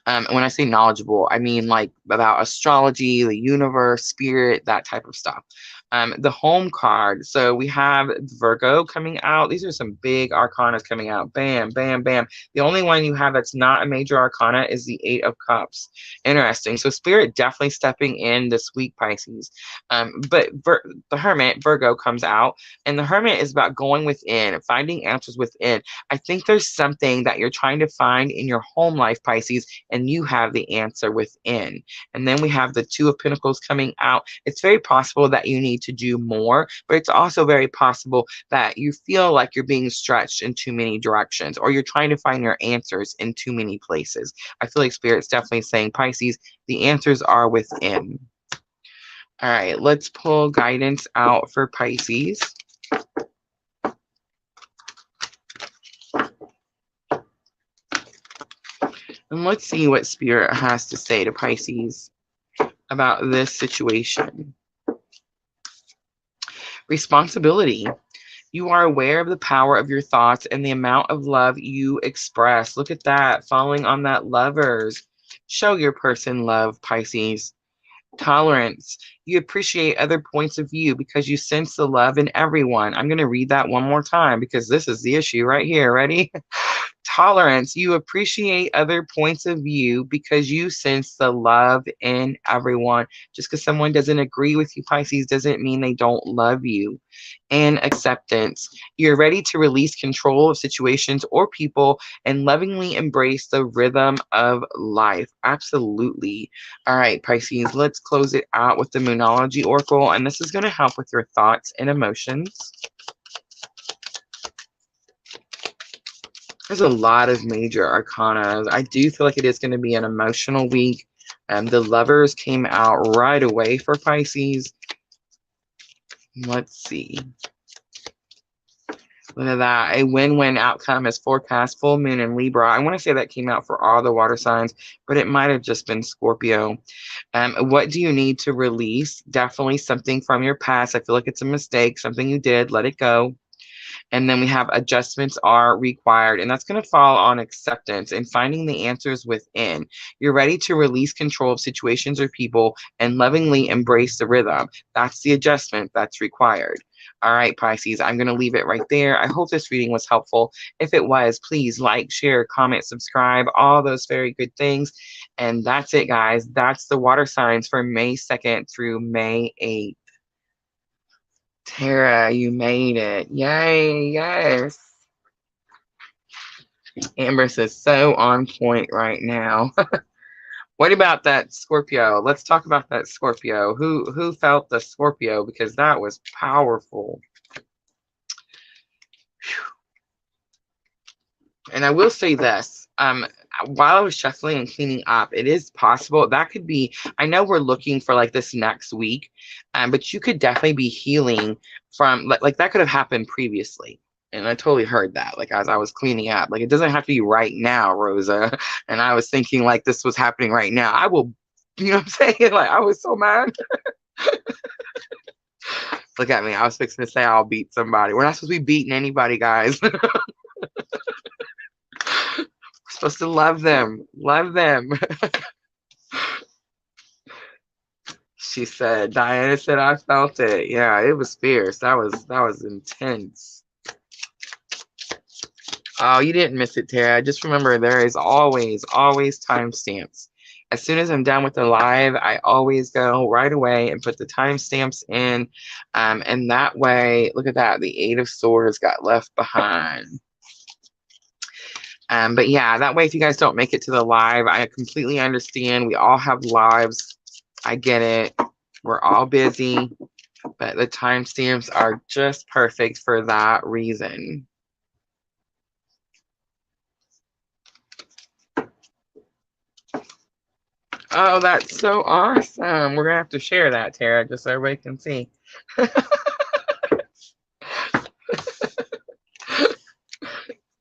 And when I say knowledgeable, I mean like about astrology, the universe, spirit, that type of stuff. The home card. So we have Virgo coming out. These are some big arcanas coming out. Bam, bam, bam. The only one you have that's not a major arcana is the Eight of Cups. Interesting. So spirit definitely stepping in this week, Pisces. But the Hermit, Virgo, comes out. And the Hermit is about going within, finding answers within. I think there's something that you're trying to find in your home life, Pisces, and you have the answer within. And then we have the Two of Pentacles coming out. It's very possible that you need to do more, but it's also very possible that you feel like you're being stretched in too many directions, or you're trying to find your answers in too many places. I feel like Spirit's definitely saying, Pisces, the answers are within. All right, let's pull guidance out for Pisces. And let's see what Spirit has to say to Pisces about this situation. Responsibility. You are aware of the power of your thoughts and the amount of love you express. Look at that, falling on that Lovers. Show your person love, Pisces. Tolerance. You appreciate other points of view because you sense the love in everyone. I'm going to read that one more time because this is the issue right here. Ready? Tolerance. You appreciate other points of view because you sense the love in everyone. Just because someone doesn't agree with you, Pisces, doesn't mean they don't love you. And acceptance. You're ready to release control of situations or people and lovingly embrace the rhythm of life. Absolutely. All right, Pisces, let's close it out with the Moonology Oracle. And this is going to help with your thoughts and emotions. There's a lot of major arcana. I do feel like it is going to be an emotional week. The Lovers came out right away for Pisces. Let's see. Look at that. A win-win outcome is forecast. Full moon in Libra. I want to say that came out for all the water signs, but it might have just been Scorpio. What do you need to release? Definitely something from your past. I feel like it's a mistake, something you did. Let it go. And then we have adjustments are required, and that's going to fall on acceptance and finding the answers within. You're ready to release control of situations or people and lovingly embrace the rhythm. That's the adjustment that's required. All right, Pisces, I'm going to leave it right there. I hope this reading was helpful. If it was, please like, share, comment, subscribe, all those very good things. And that's it, guys. That's the water signs for May 2nd through May 8th. Tara, you made it. Yay, yes. Amber says, so on point right now. What about that Scorpio? Let's talk about that Scorpio. Who felt the Scorpio? Because that was powerful. And I will say this. While I was shuffling and cleaning up, it is possible that could be, I know we're looking for like this next week, but you could definitely be healing from like that could have happened previously. And I totally heard that, like as I was cleaning up, like it doesn't have to be right now, Rosa. And I was thinking like this was happening right now. I will, you know what I'm saying? Like I was so mad. Look at me. I was fixing to say I'll beat somebody. We're not supposed to be beating anybody, guys. Supposed to love them. Love them. She said, Diana said, I felt it. Yeah, it was fierce. That was intense. Oh, you didn't miss it, Tara. Just remember there is always timestamps. As soon as I'm done with the live, I always go right away and put the timestamps in. And that way, look at that. The Eight of Swords got left behind. But yeah, that way, if you guys don't make it to the live, I completely understand. We all have lives. I get it. We're all busy, but the timestamps are just perfect for that reason. Oh, that's so awesome. We're going to have to share that, Tara, just so everybody can see.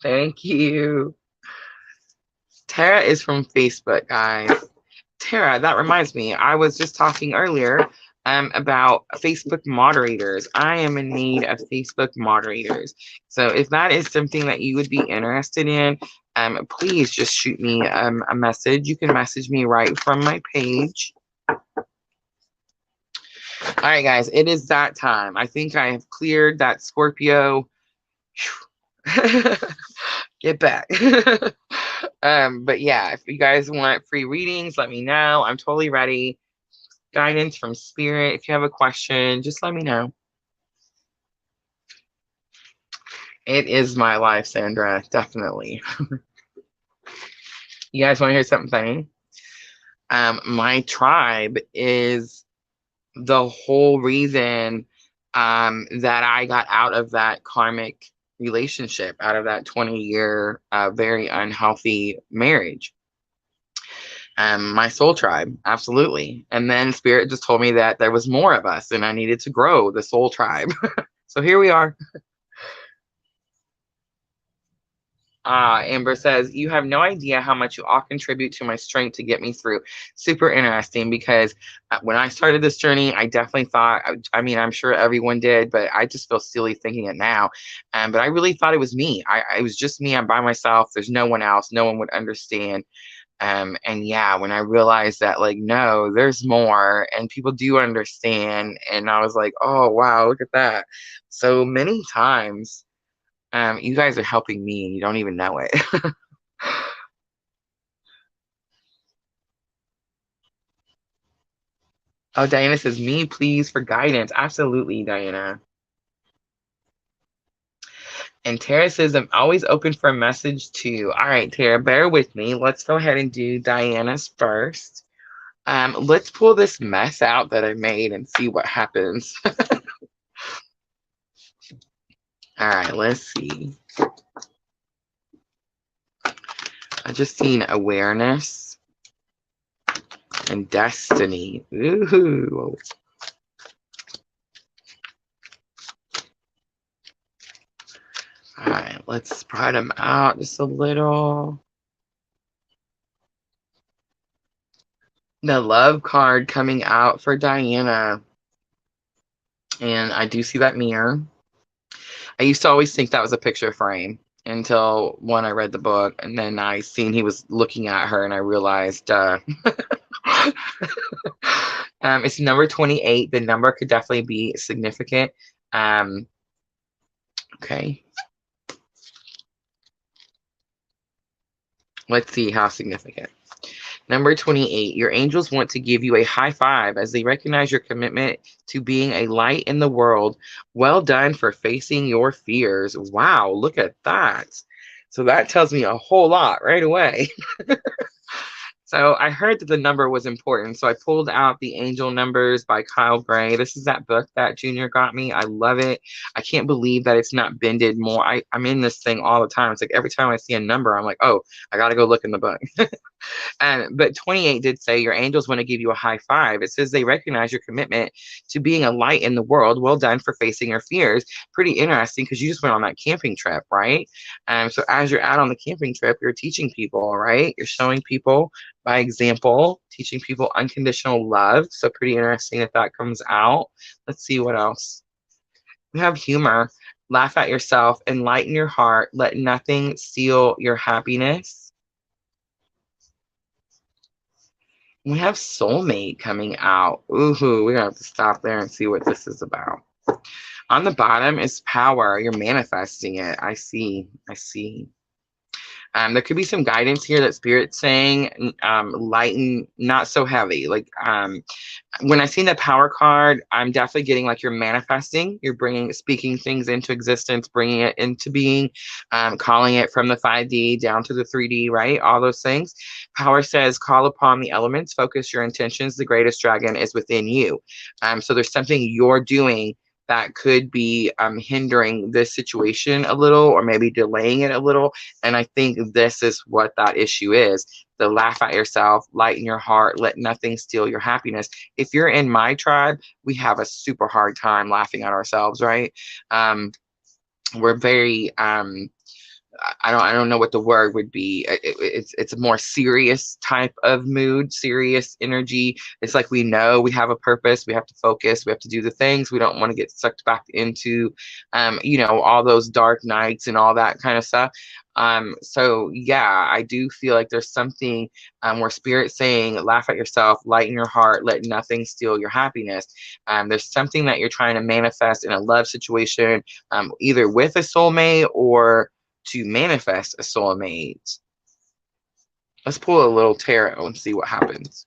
Thank you. Tara is from Facebook, guys. Tara, that reminds me. I was just talking earlier about Facebook moderators. I am in need of Facebook moderators. So if that is something that you would be interested in, please just shoot me a message. You can message me right from my page. All right, guys, it is that time. I think I have cleared that Scorpio. Get back. But yeah, if you guys want free readings, let me know. I'm totally ready. Guidance from spirit. If you have a question, just let me know. It is my life, Sandra. Definitely. You guys want to hear something funny? My tribe is the whole reason that I got out of that karmic relationship, out of that 20-year very unhealthy marriage. My soul tribe, absolutely. And then spirit just told me that there was more of us and I needed to grow the soul tribe. So here we are. Amber says, you have no idea how much you all contribute to my strength to get me through. Super interesting, because when I started this journey, I definitely thought, I mean, I'm sure everyone did, but I just feel silly thinking it now. But I really thought it was me. It was just me. I'm by myself. There's no one else. No one would understand. And yeah, when I realized that, like, no, there's more and people do understand. And I was like, oh, wow, look at that. So many times. You guys are helping me and you don't even know it. Oh, Diana says, me, please, for guidance. Absolutely, Diana. And Tara says, I'm always open for a message too. All right, Tara, bear with me. Let's go ahead and do Diana's first. Let's pull this mess out that I made and see what happens. All right, let's see. I just seen awareness and destiny. Ooh. All right, let's spread them out just a little. The love card coming out for Diana. And I do see that mirror. I used to always think that was a picture frame until when I read the book, and then I seen he was looking at her and I realized it's number 28. The number could definitely be significant. Okay. Let's see how significant. Number 28, your angels want to give you a high five as they recognize your commitment to being a light in the world. Well done for facing your fears. Wow, look at that. So that tells me a whole lot right away. So I heard that the number was important. So I pulled out The Angel Numbers by Kyle Gray. This is that book that Junior got me. I love it. I can't believe that it's not bended more. I'm in this thing all the time. It's like every time I see a number, I'm like, oh, I got to go look in the book. But 28 did say your angels want to give you a high five. It says they recognize your commitment to being a light in the world. Well done for facing your fears. Pretty interesting because you just went on that camping trip, right? So as you're out on the camping trip, you're teaching people, right? You're showing people by example, teaching people unconditional love. So pretty interesting if that comes out. Let's see what else. We have humor. Laugh at yourself, enlighten your heart, let nothing steal your happiness. We have soulmate coming out. Ooh, we're gonna have to stop there and see what this is about. On the bottom is power. You're manifesting it. I see. There could be some guidance here that Spirit's saying, lighten, not so heavy. Like, when I see the power card, I'm definitely getting like you're manifesting, you're speaking things into existence, bringing it into being, calling it from the 5D down to the 3D, right? All those things. Power says, call upon the elements, focus your intentions. The greatest dragon is within you. So there's something you're doing that could be hindering this situation a little, or maybe delaying it a little. And I think this is what that issue is. The laugh at yourself, lighten your heart, let nothing steal your happiness. If you're in my tribe, we have a super hard time laughing at ourselves, right? We're very I don't know what the word would be. It's a more serious type of mood, serious energy. It's like we know we have a purpose, we have to focus, we have to do the things. We don't want to get sucked back into, all those dark nights and all that kind of stuff. So yeah, I do feel like there's something where Spirit's saying, laugh at yourself, lighten your heart, let nothing steal your happiness. There's something that you're trying to manifest in a love situation, either with a soulmate or to manifest a soulmate. Let's pull a little tarot and see what happens.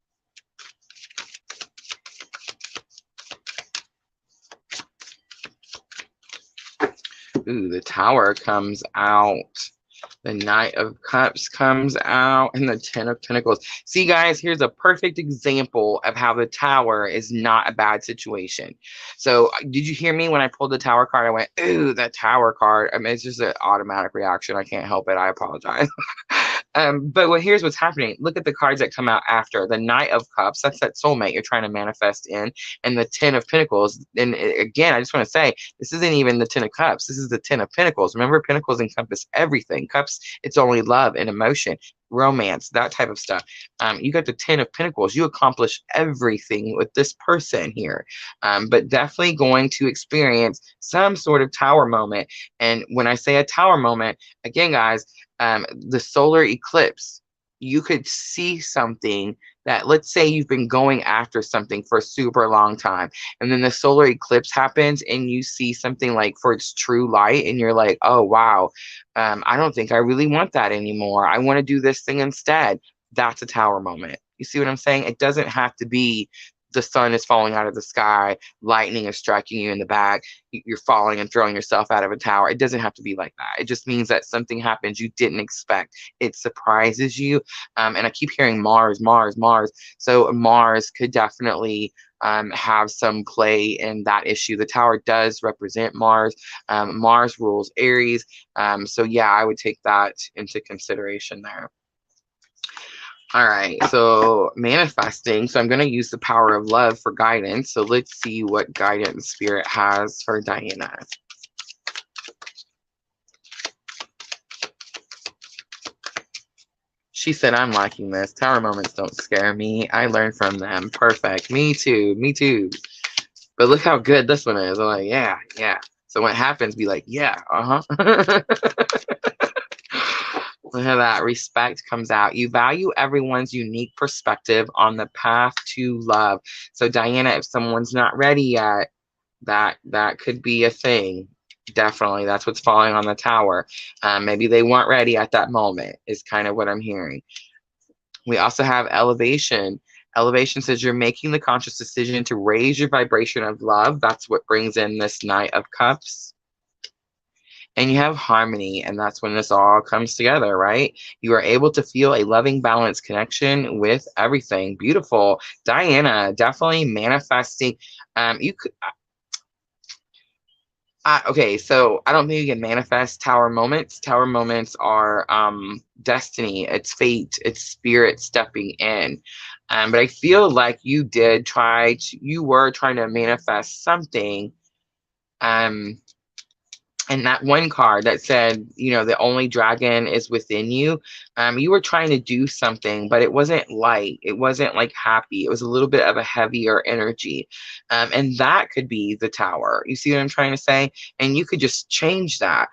Ooh, the Tower comes out. The Knight of Cups comes out, and the Ten of Pentacles. See, guys, here's a perfect example of how the Tower is not a bad situation. So did you hear me when I pulled the Tower card? I went, ooh, that Tower card. I mean, it's just an automatic reaction. I can't help it. I apologize. But here's what's happening. Look at the cards that come out after. The Knight of Cups, that's that soulmate you're trying to manifest in, and the Ten of Pentacles. And again, I just want to say, this isn't even the Ten of Cups. This is the Ten of Pentacles. Remember, Pentacles encompass everything. Cups, it's only love and emotion, romance, that type of stuff. You got the Ten of Pentacles. You accomplish everything with this person here, but definitely going to experience some sort of Tower moment. And when I say a Tower moment, again, guys, the solar eclipse, you could see something that, let's say you've been going after something for a super long time, and then the solar eclipse happens and you see something like for its true light, and you're like, oh wow, I don't think I really want that anymore. I want to do this thing instead. That's a Tower moment. You see what I'm saying? It doesn't have to be the sun is falling out of the sky, lightning is striking you in the back, you're falling and throwing yourself out of a tower. It doesn't have to be like that. It just means that something happens you didn't expect. It surprises you. And I keep hearing Mars, Mars, Mars. So Mars could definitely have some play in that issue. The Tower does represent Mars. Mars rules Aries. So yeah, I would take that into consideration there. All right, so manifesting. So I'm going to use the power of love for guidance. So let's see what guidance Spirit has for Diana. She said, I'm liking this. Tower moments don't scare me. I learn from them. Perfect. Me too. Me too. But look how good this one is. I'm like, yeah, yeah. So when it happens, be like, yeah, uh-huh. Look at that. Respect comes out. You value everyone's unique perspective on the path to love. So Diana, if someone's not ready yet, that could be a thing. Definitely. That's what's falling on the Tower. Maybe they weren't ready at that moment, is kind of what I'm hearing. We also have elevation. Elevation says you're making the conscious decision to raise your vibration of love. That's what brings in this Knight of Cups. And you have harmony, and that's when this all comes together, right? You are able to feel a loving, balanced connection with everything. Beautiful. Diana, definitely manifesting. You could. Okay, so I don't think you can manifest Tower moments. Tower moments are destiny. It's fate. It's Spirit stepping in. But I feel like you were trying to manifest something. And that one card that said, the only dragon is within you, you were trying to do something, but it wasn't light. It wasn't like happy. It was a little bit of a heavier energy. And that could be the Tower. You see what I'm trying to say? And you could just change that,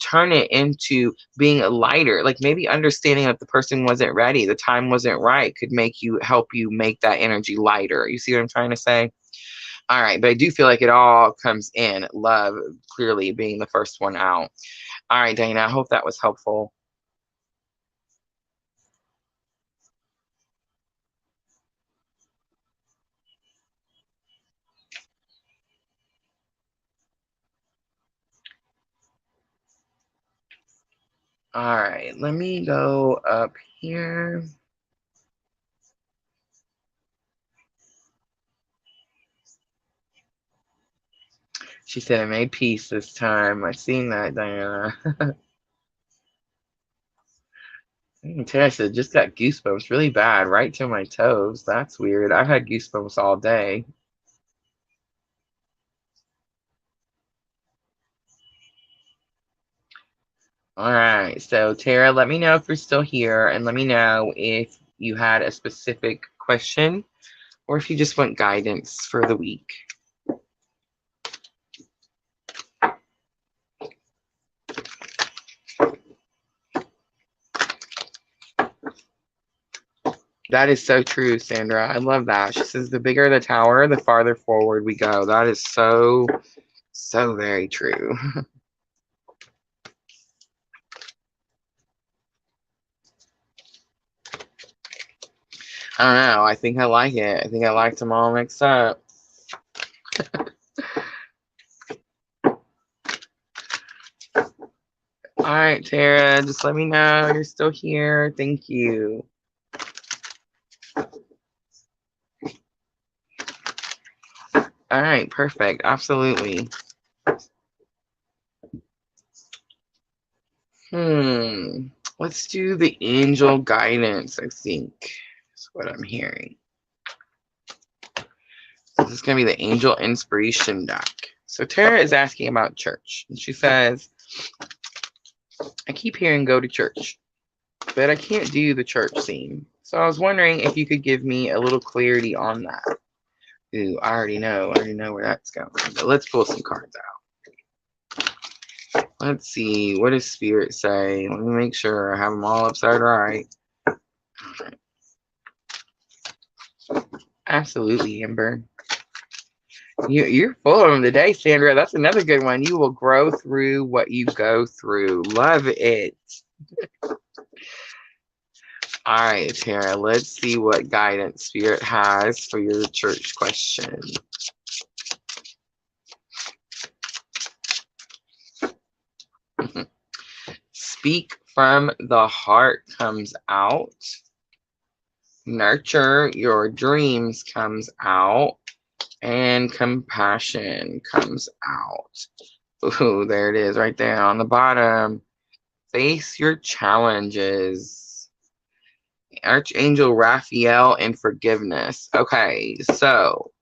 turn it into being lighter. Like maybe understanding that the person wasn't ready, the time wasn't right, could help you make that energy lighter. You see what I'm trying to say? All right, but I do feel like it all comes in. Love clearly being the first one out. All right, Dana, I hope that was helpful. All right, let me go up here. She said it made peace this time. I seen that, Diana. Tara said just got goosebumps really bad, right to my toes. That's weird. I've had goosebumps all day. All right, so Tara, let me know if you're still here, and let me know if you had a specific question or if you just want guidance for the week. That is so true, Sandra. I love that. She says the bigger the tower, the farther forward we go. That is so, so very true. I don't know. I think I like it. I think I liked them all mixed up. All right, Tara, just let me know you're still here. Thank you. All right, perfect. Absolutely. Let's do the angel guidance, I think. That's what I'm hearing. This is going to be the angel inspiration deck. So Tara is asking about church. And she says, I keep hearing go to church, but I can't do the church scene. So I was wondering if you could give me a little clarity on that. Ooh, I already know where that's going. But let's pull some cards out. Let's see. What does Spirit say? Let me make sure I have them all upside right. Absolutely, Amber. You're full of them today, Sandra. That's another good one. You will grow through what you go through. Love it. All right, Tara, let's see what guidance Spirit has for your church question. Speak from the heart comes out. Nurture your dreams comes out. And compassion comes out. Ooh, there it is right there on the bottom. Face your challenges. Archangel Raphael and forgiveness. Okay, so.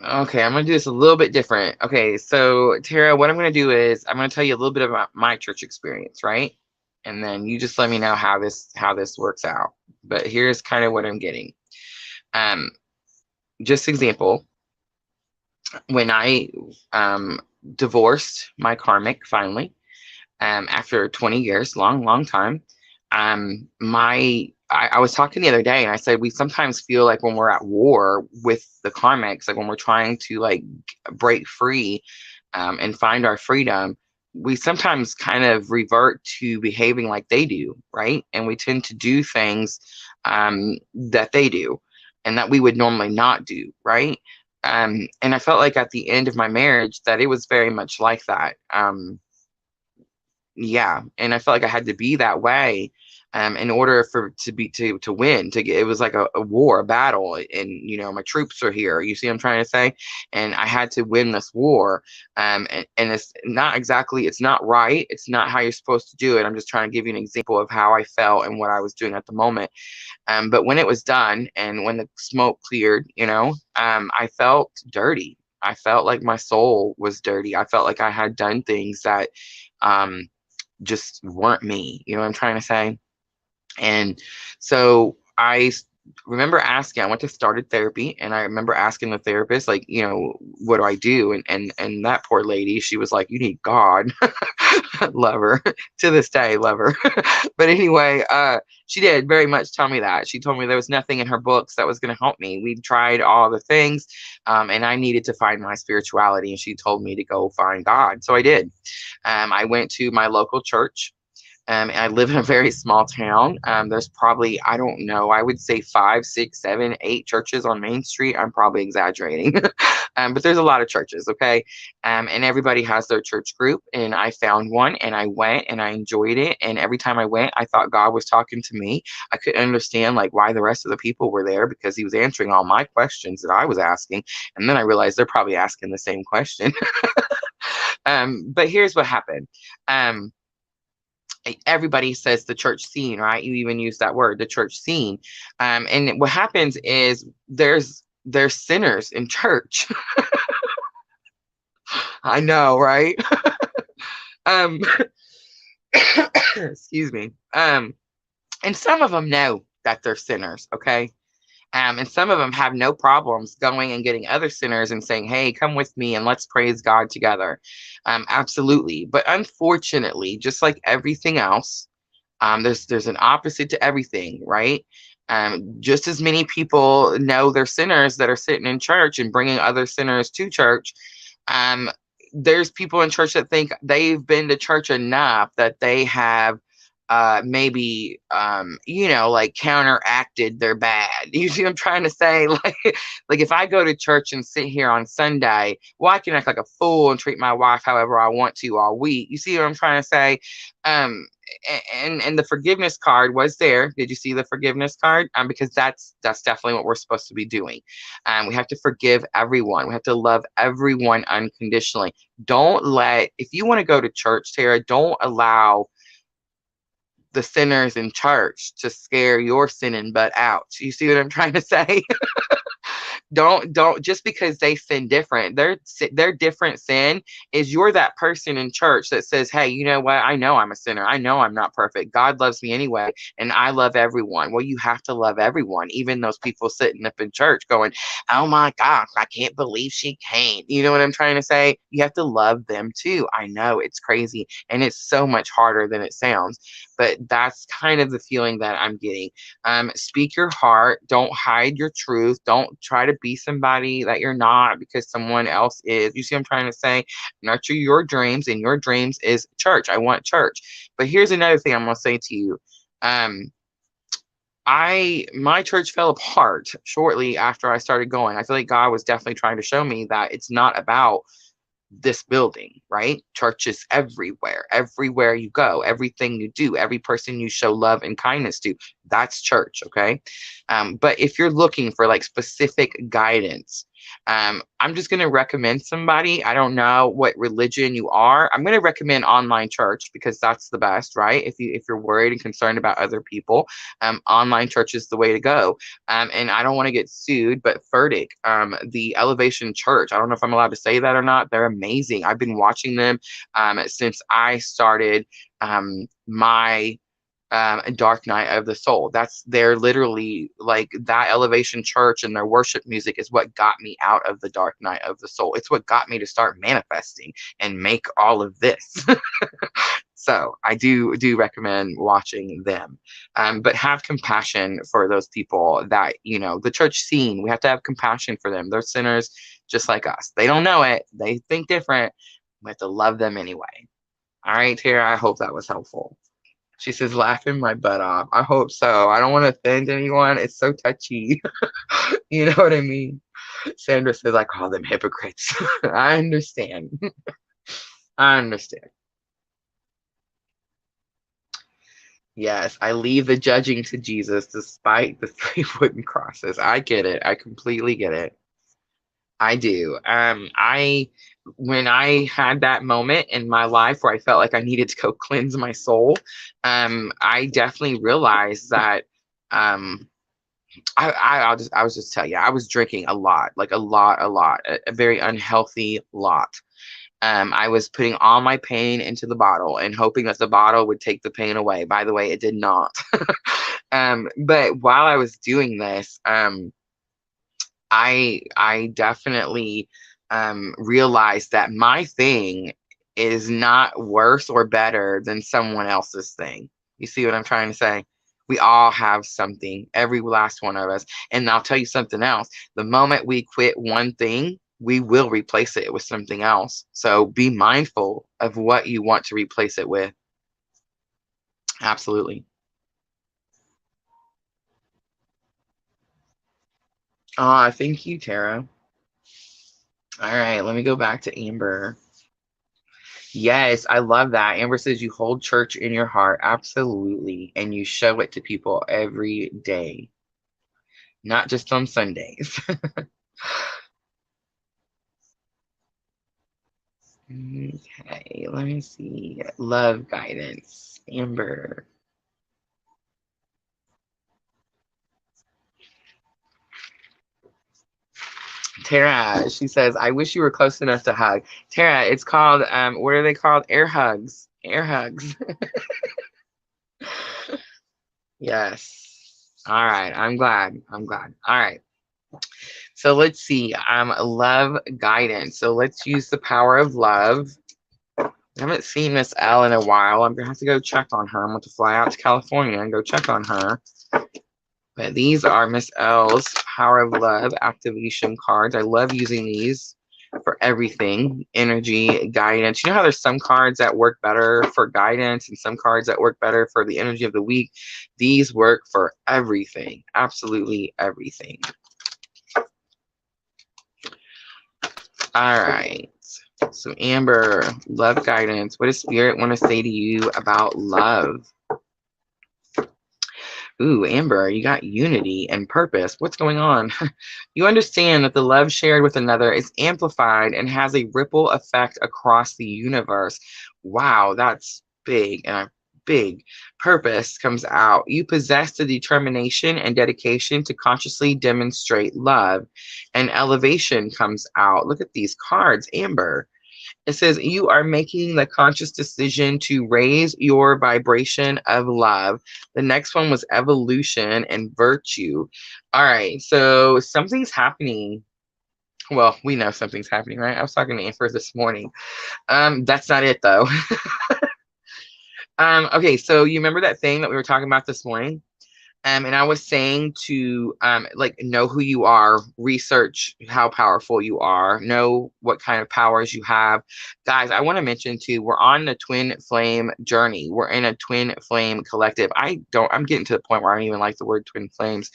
Okay, I'm going to do this a little bit different. Okay, so Tara, what I'm going to do is I'm going to tell you a little bit about my church experience, right? And then you just let me know how this works out. But here's kind of what I'm getting. Just example, when I divorced my karmic finally, after 20 years, long time, I was talking the other day and I said we sometimes feel like when we're at war with the karmics, like when we're trying to like break free and find our freedom, we sometimes kind of revert to behaving like they do, right? And we tend to do things that they do and that we would normally not do, right? And I felt like at the end of my marriage that it was very much like that. Yeah, and I felt like I had to be that way in order to win. It was like a war, a battle, and my troops are here. You see what I'm trying to say? And I had to win this war. And it's not exactly, it's not right. It's not how you're supposed to do it. I'm just trying to give you an example of how I felt and what I was doing at the moment. But when it was done and when the smoke cleared, I felt dirty. I felt like my soul was dirty. I felt like I had done things that just weren't me. You know what I'm trying to say? And so I remember asking, I went to started therapy and I remember asking the therapist, like, what do I do? And that poor lady, she was like, you need God. Love her to this day, love her. But anyway, she did very much tell me that. She told me there was nothing in her books that was going to help me. We tried all the things, and I needed to find my spirituality. And she told me to go find God. So I did. I went to my local church. I live in a very small town. There's probably, I don't know, I would say 5, 6, 7, 8 churches on Main Street. I'm probably exaggerating. But there's a lot of churches, okay? And everybody has their church group. And I found one and I went and I enjoyed it. And every time I went, I thought God was talking to me. I couldn't understand like why the rest of the people were there because he was answering all my questions that I was asking. And then I realized they're probably asking the same question. But here's what happened. Um, Everybody says the church scene, right? You even use that word, the church scene. And what happens is there's sinners in church. I know, right? um, excuse me. And some of them know that they're sinners, okay? And some of them have no problems going and getting other sinners and saying, hey, come with me and let's praise God together. Absolutely. But unfortunately, just like everything else, there's an opposite to everything, right? Just as many people know they're sinners that are sitting in church and bringing other sinners to church. Um, there's people in church that think they've been to church enough that they have maybe like counteracted their bad. You see what I'm trying to say? Like if I go to church and sit here on Sunday, well, I can act like a fool and treat my wife however I want to all week. You see what I'm trying to say? Um, and the forgiveness card was there. Did you see the forgiveness card? Because that's definitely what we're supposed to be doing. We have to forgive everyone. We have to love everyone unconditionally. Don't let, if you want to go to church, Tara, don't allow the sinners in church to scare your sinning butt out. You see what I'm trying to say? Don't just because they sin different, their different sin is you're that person in church that says, hey, you know what, I know I'm a sinner, I know I'm not perfect, God loves me anyway, and I love everyone. Well, you have to love everyone, even those people sitting up in church going, oh my gosh, I can't believe she came. You know what I'm trying to say? You have to love them too. I know it's crazy and it's so much harder than it sounds, but that's kind of the feeling that I'm getting. Speak your heart. Don't hide your truth. Don't try to be somebody that you're not because someone else is. You see what I'm trying to say? Nurture your dreams, and your dreams is church. I want church. But here's another thing I'm gonna say to you. Um, my church fell apart shortly after I started going. I feel like God was definitely trying to show me that it's not about this building, right? Churches everywhere, everywhere you go, everything you do, every person you show love and kindness to, that's church, okay? But if you're looking for like specific guidance, I'm just going to recommend somebody. I don't know what religion you are. I'm going to recommend online church because that's the best, right? If you're worried and concerned about other people, online church is the way to go. And I don't want to get sued, but Furtick, the Elevation Church, I don't know if I'm allowed to say that or not. They're amazing. I've been watching them since I started my Dark Night of the Soul. They're literally like that Elevation Church, and their worship music is what got me out of the Dark Night of the Soul. It's what got me to start manifesting and make all of this. So I do recommend watching them. But have compassion for those people that, the church scene, we have to have compassion for them. They're sinners just like us. They don't know it. They think different. We have to love them anyway. All right, Tara, I hope that was helpful. She says, laughing my butt off. I hope so. I don't want to offend anyone. It's so touchy. You know what I mean? Sandra says, I call them hypocrites. I understand. I understand. Yes, I leave the judging to Jesus despite the three wooden crosses. I get it. I completely get it. I do. When I had that moment in my life where I felt like I needed to go cleanse my soul, I definitely realized that um I was just tell you, I was drinking a lot, like a lot, a very unhealthy lot. I was putting all my pain into the bottle and hoping that the bottle would take the pain away. By the way, it did not. But while I was doing this, I definitely realized that my thing is not worse or better than someone else's thing. You see what I'm trying to say? We all have something, every last one of us. And I'll tell you something else. The moment we quit one thing, we will replace it with something else. So be mindful of what you want to replace it with. Absolutely. Thank you, Tara. All right, let me go back to Amber. Yes, I love that. Amber says you hold church in your heart. Absolutely. And you show it to people every day, not just on Sundays. Okay, let me see. Love guidance. Amber. Tara, she says, I wish you were close enough to hug. Tara, it's called, what are they called? Air hugs. Air hugs. Yes. All right. I'm glad. I'm glad. All right. So let's see. Love guidance. So let's use the power of love. I haven't seen Miss L in a while. I'm gonna have to go check on her. I'm going to fly out to California and go check on her. But these are Miss L's Power of Love activation cards. I love using these for everything. Energy, guidance. You know how there's some cards that work better for guidance and some cards that work better for the energy of the week? These work for everything. Absolutely everything. All right. So Amber, love guidance. What does Spirit want to say to you about love? Ooh, Amber, you got unity and purpose. What's going on? You understand that the love shared with another is amplified and has a ripple effect across the universe. Wow, that's big. And a big purpose comes out. You possess the determination and dedication to consciously demonstrate love, and elevation comes out. Look at these cards, Amber. It says you are making the conscious decision to raise your vibration of love. The next one was evolution and virtue. All right, so something's happening. Well, we know something's happening, right? I was talking to Amber this morning. That's not it though. Okay, so you remember that thing that we were talking about this morning? And I was saying to like know who you are, research how powerful you are, know what kind of powers you have. Guys, I want to mention too, we're on the twin flame journey. We're in a twin flame collective. I'm getting to the point where I don't even like the word twin flames.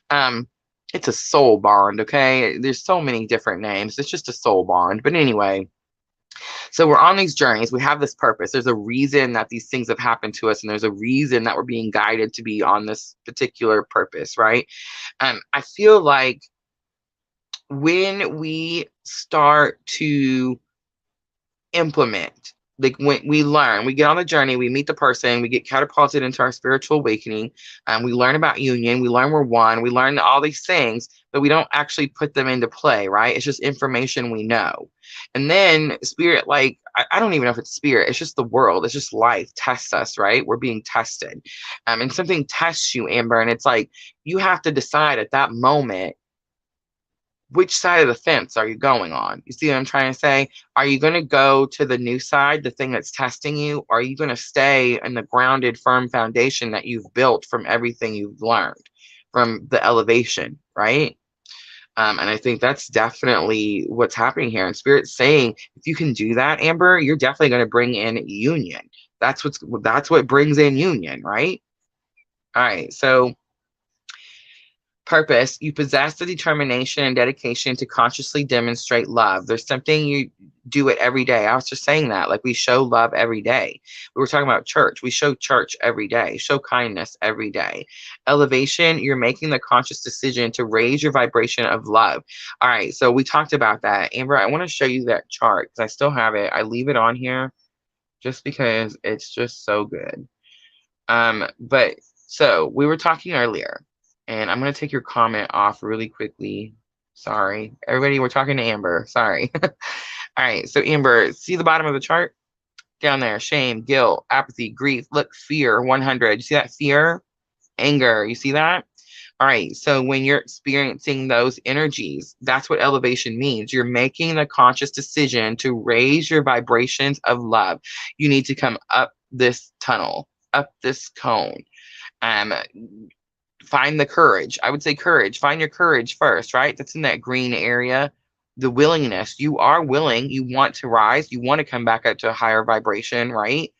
Um, it's a soul bond, okay? There's so many different names. It's just a soul bond. But anyway, so we're on these journeys. We have this purpose. There's a reason that these things have happened to us, and there's a reason that we're being guided to be on this particular purpose, right? I feel like when we start to implement, like when we learn, we get on the journey, we meet the person, we get catapulted into our spiritual awakening, we learn about union, we learn we're one, we learn all these things, but we don't actually put them into play, right? It's just information we know. And then spirit, like I don't even know if it's spirit, it's just the world, it's just life tests us, right? We're being tested. And something tests you, Amber, and it's like you have to decide at that moment, which side of the fence are you going on? You see what I'm trying to say? Are you going to go to the new side, the thing that's testing you? Or are you going to stay in the grounded, firm foundation that you've built from everything you've learned from the elevation, right? And I think that's definitely what's happening here. And Spirit's saying, if you can do that, Amber, you're definitely going to bring in union. That's what brings in union, right? All right. So purpose, you possess the determination and dedication to consciously demonstrate love. There's something you do it every day. I was just saying that, like we show love every day. We were talking about church. We show church every day, show kindness every day. Elevation, you're making the conscious decision to raise your vibration of love. All right, so we talked about that. Amber, I want to show you that chart because I still have it. I leave it on here just because it's just so good. But so we were talking earlier, and I'm gonna take your comment off really quickly. Sorry, everybody, we're talking to Amber. Sorry. All right, so Amber, see the bottom of the chart down there? Shame, guilt, apathy, grief. Look, fear, 100. You see that fear, anger? You see that? All right, so when you're experiencing those energies, that's what elevation means. You're making the conscious decision to raise your vibrations of love. You need to come up this tunnel, up this cone. Um, find the courage. I would say courage. Find your courage first, right? That's in that green area. The willingness. You are willing. You want to rise. You want to come back up to a higher vibration, right?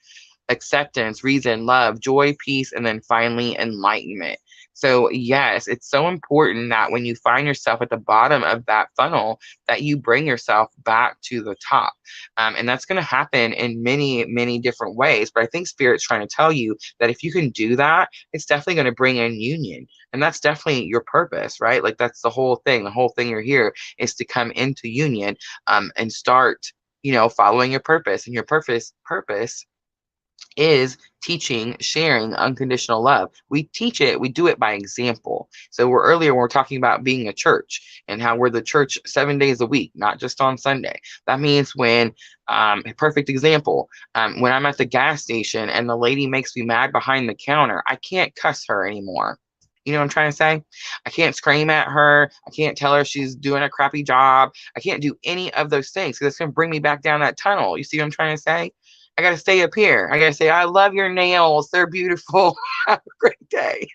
Acceptance, reason, love, joy, peace, and then finally enlightenment. So yes, it's so important that when you find yourself at the bottom of that funnel, that you bring yourself back to the top. And that's going to happen in many, many different ways. But I think Spirit's trying to tell you that if you can do that, it's definitely going to bring in union. And that's definitely your purpose, right? Like that's the whole thing. The whole thing you're here is to come into union, and start, following your purpose. And your purpose is teaching, sharing unconditional love. We teach it, we do it by example. So we're talking about being a church and how we're the church 7 days a week, not just on Sunday. That means when, a perfect example, when I'm at the gas station and the lady makes me mad behind the counter, I can't cuss her anymore. You know what I'm trying to say? I can't scream at her. I can't tell her she's doing a crappy job. I can't do any of those things because it's going to bring me back down that tunnel. You see what I'm trying to say? I got to stay up here. I got to say, I love your nails. They're beautiful. Have a great day.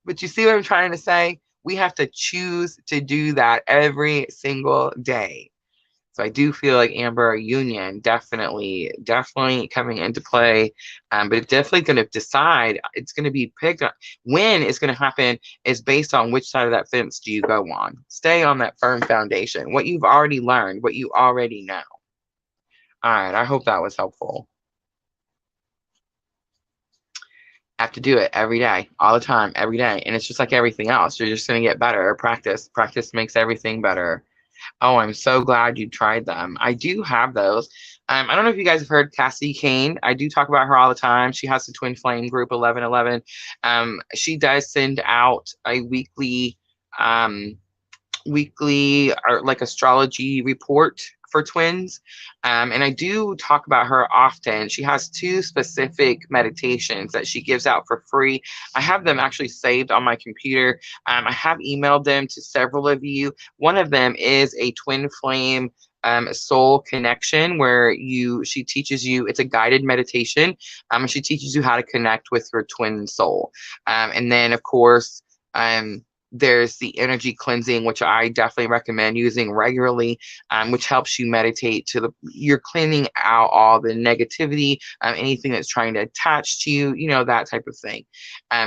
But you see what I'm trying to say? We have to choose to do that every single day. So I do feel like Amber union definitely coming into play. But it's definitely going to decide. It's going to be picked up. When it's going to happen is based on which side of that fence do you go on. Stay on that firm foundation. What you've already learned, what you already know. All right, I hope that was helpful. Have to do it every day, all the time, every day. And it's just like everything else. You're just going to get better. Practice. Practice makes everything better. Oh, I'm so glad you tried them. I do have those. I don't know if you guys have heard Cassie Kane. I do talk about her all the time. She has the Twin Flame group 1111. She does send out a weekly or like astrology report for twins. And I do talk about her often. She has 2 specific meditations that she gives out for free. I have them actually saved on my computer. I have emailed them to several of you. One of them is a twin flame soul connection where she teaches you, it's a guided meditation. And she teaches you how to connect with your twin soul. And then of course, there's the energy cleansing, which I definitely recommend using regularly, which helps you meditate you're cleaning out all the negativity, anything that's trying to attach to you, that type of thing.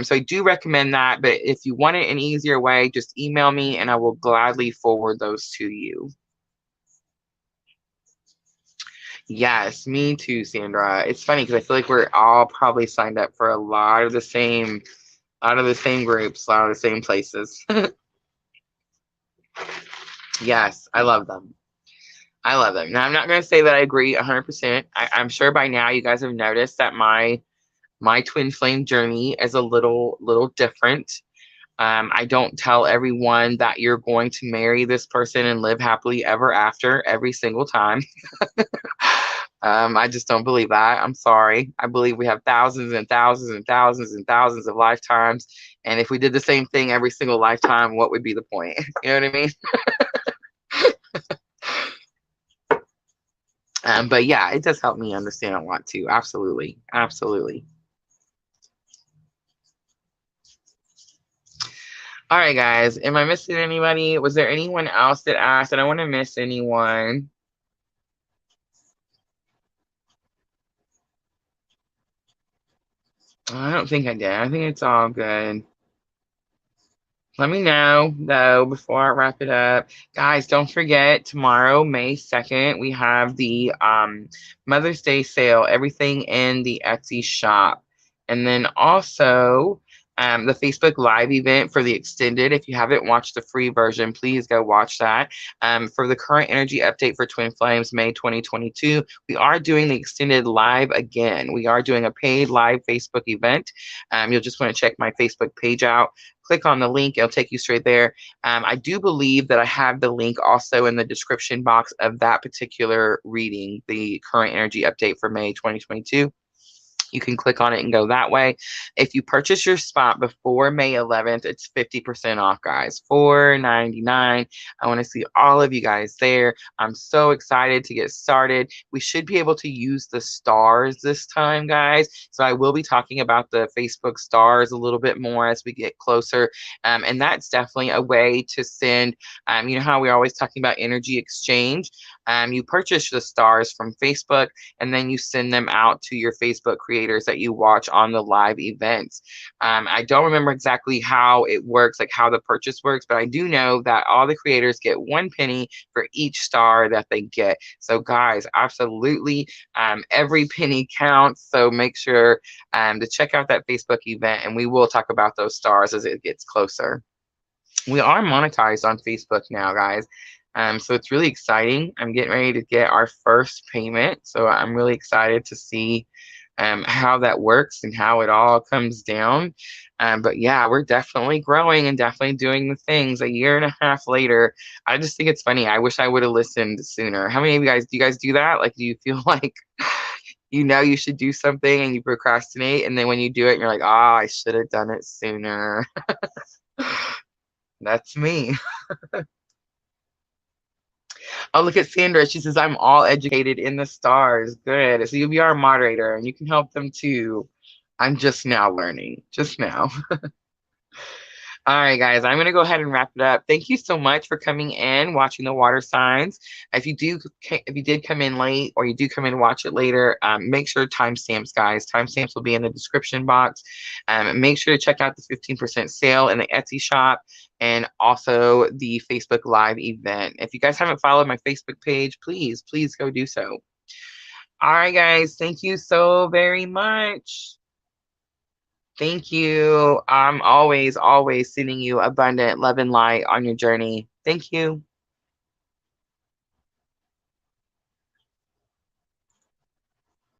So I do recommend that, but if you want it an easier way, just email me and I will gladly forward those to you. Yes, me too, Sandra. It's funny because I feel like we're all probably signed up for a lot of the same groups, a lot of the same places. Yes, I love them. I love them. Now, I'm not going to say that I agree 100%. I'm sure by now you guys have noticed that my twin flame journey is a little different. I don't tell everyone that you're going to marry this person and live happily ever after every single time. I just don't believe that. I'm sorry. I believe we have thousands and thousands and thousands and thousands of lifetimes. And if we did the same thing every single lifetime, what would be the point? You know what I mean? But yeah, it does help me understand a lot too. Absolutely. Absolutely. All right, guys. Am I missing anybody? Was there anyone else that asked? I don't want to miss anyone. I don't think I did. I think it's all good. Let me know, though, before I wrap it up. Guys, don't forget, tomorrow, May 2nd, we have the Mother's Day sale, everything in the Etsy shop. And then also the Facebook Live event for the extended. If you haven't watched the free version, please go watch that. For the current energy update for Twin Flames, May 2022, we are doing the extended live again. We are doing a paid live Facebook event. You'll just want to check my Facebook page out. Click on the link, it'll take you straight there. I do believe that I have the link also in the description box of that particular reading, the current energy update for May 2022. You can click on it and go that way. If you purchase your spot before May 11th, it's 50% off, guys. $4.99. I want to see all of you guys there. I'm so excited to get started. We should be able to use the stars this time, guys. So I will be talking about the Facebook stars a little bit more as we get closer. And that's definitely a way to send, you know how we're always talking about energy exchange? You purchase the stars from Facebook, and then you send them out to your Facebook creators that you watch on the live events. I don't remember exactly how it works, like how the purchase works, but I do know that all the creators get 1 penny for each star that they get. So, guys, absolutely, every penny counts. So make sure to check out that Facebook event, and we will talk about those stars as it gets closer. We are monetized on Facebook now, guys. So it's really exciting. I'm getting ready to get our first payment. So I'm really excited to see how that works and how it all comes down. But yeah, we're definitely growing and definitely doing the things. A year and a half later, I just think it's funny. I wish I would have listened sooner. How many of you guys do that? Like, do you feel like you know you should do something and you procrastinate, and then when you do it, you're like, oh, I should have done it sooner. That's me. Oh, look at Sandra. She says, I'm all educated in the stars. Good. So you'll be our moderator and you can help them too. I'm just now learning, just now. All right, guys, I'm going to go ahead and wrap it up. Thank you so much for coming in, watching the water signs. If you did come in late or you do come in and watch it later, make sure timestamps, guys. Timestamps will be in the description box. Make sure to check out the 15% sale in the Etsy shop and also the Facebook Live event. If you guys haven't followed my Facebook page, please go do so. All right, guys, thank you so very much. Thank you. I'm always sending you abundant love and light on your journey. Thank you.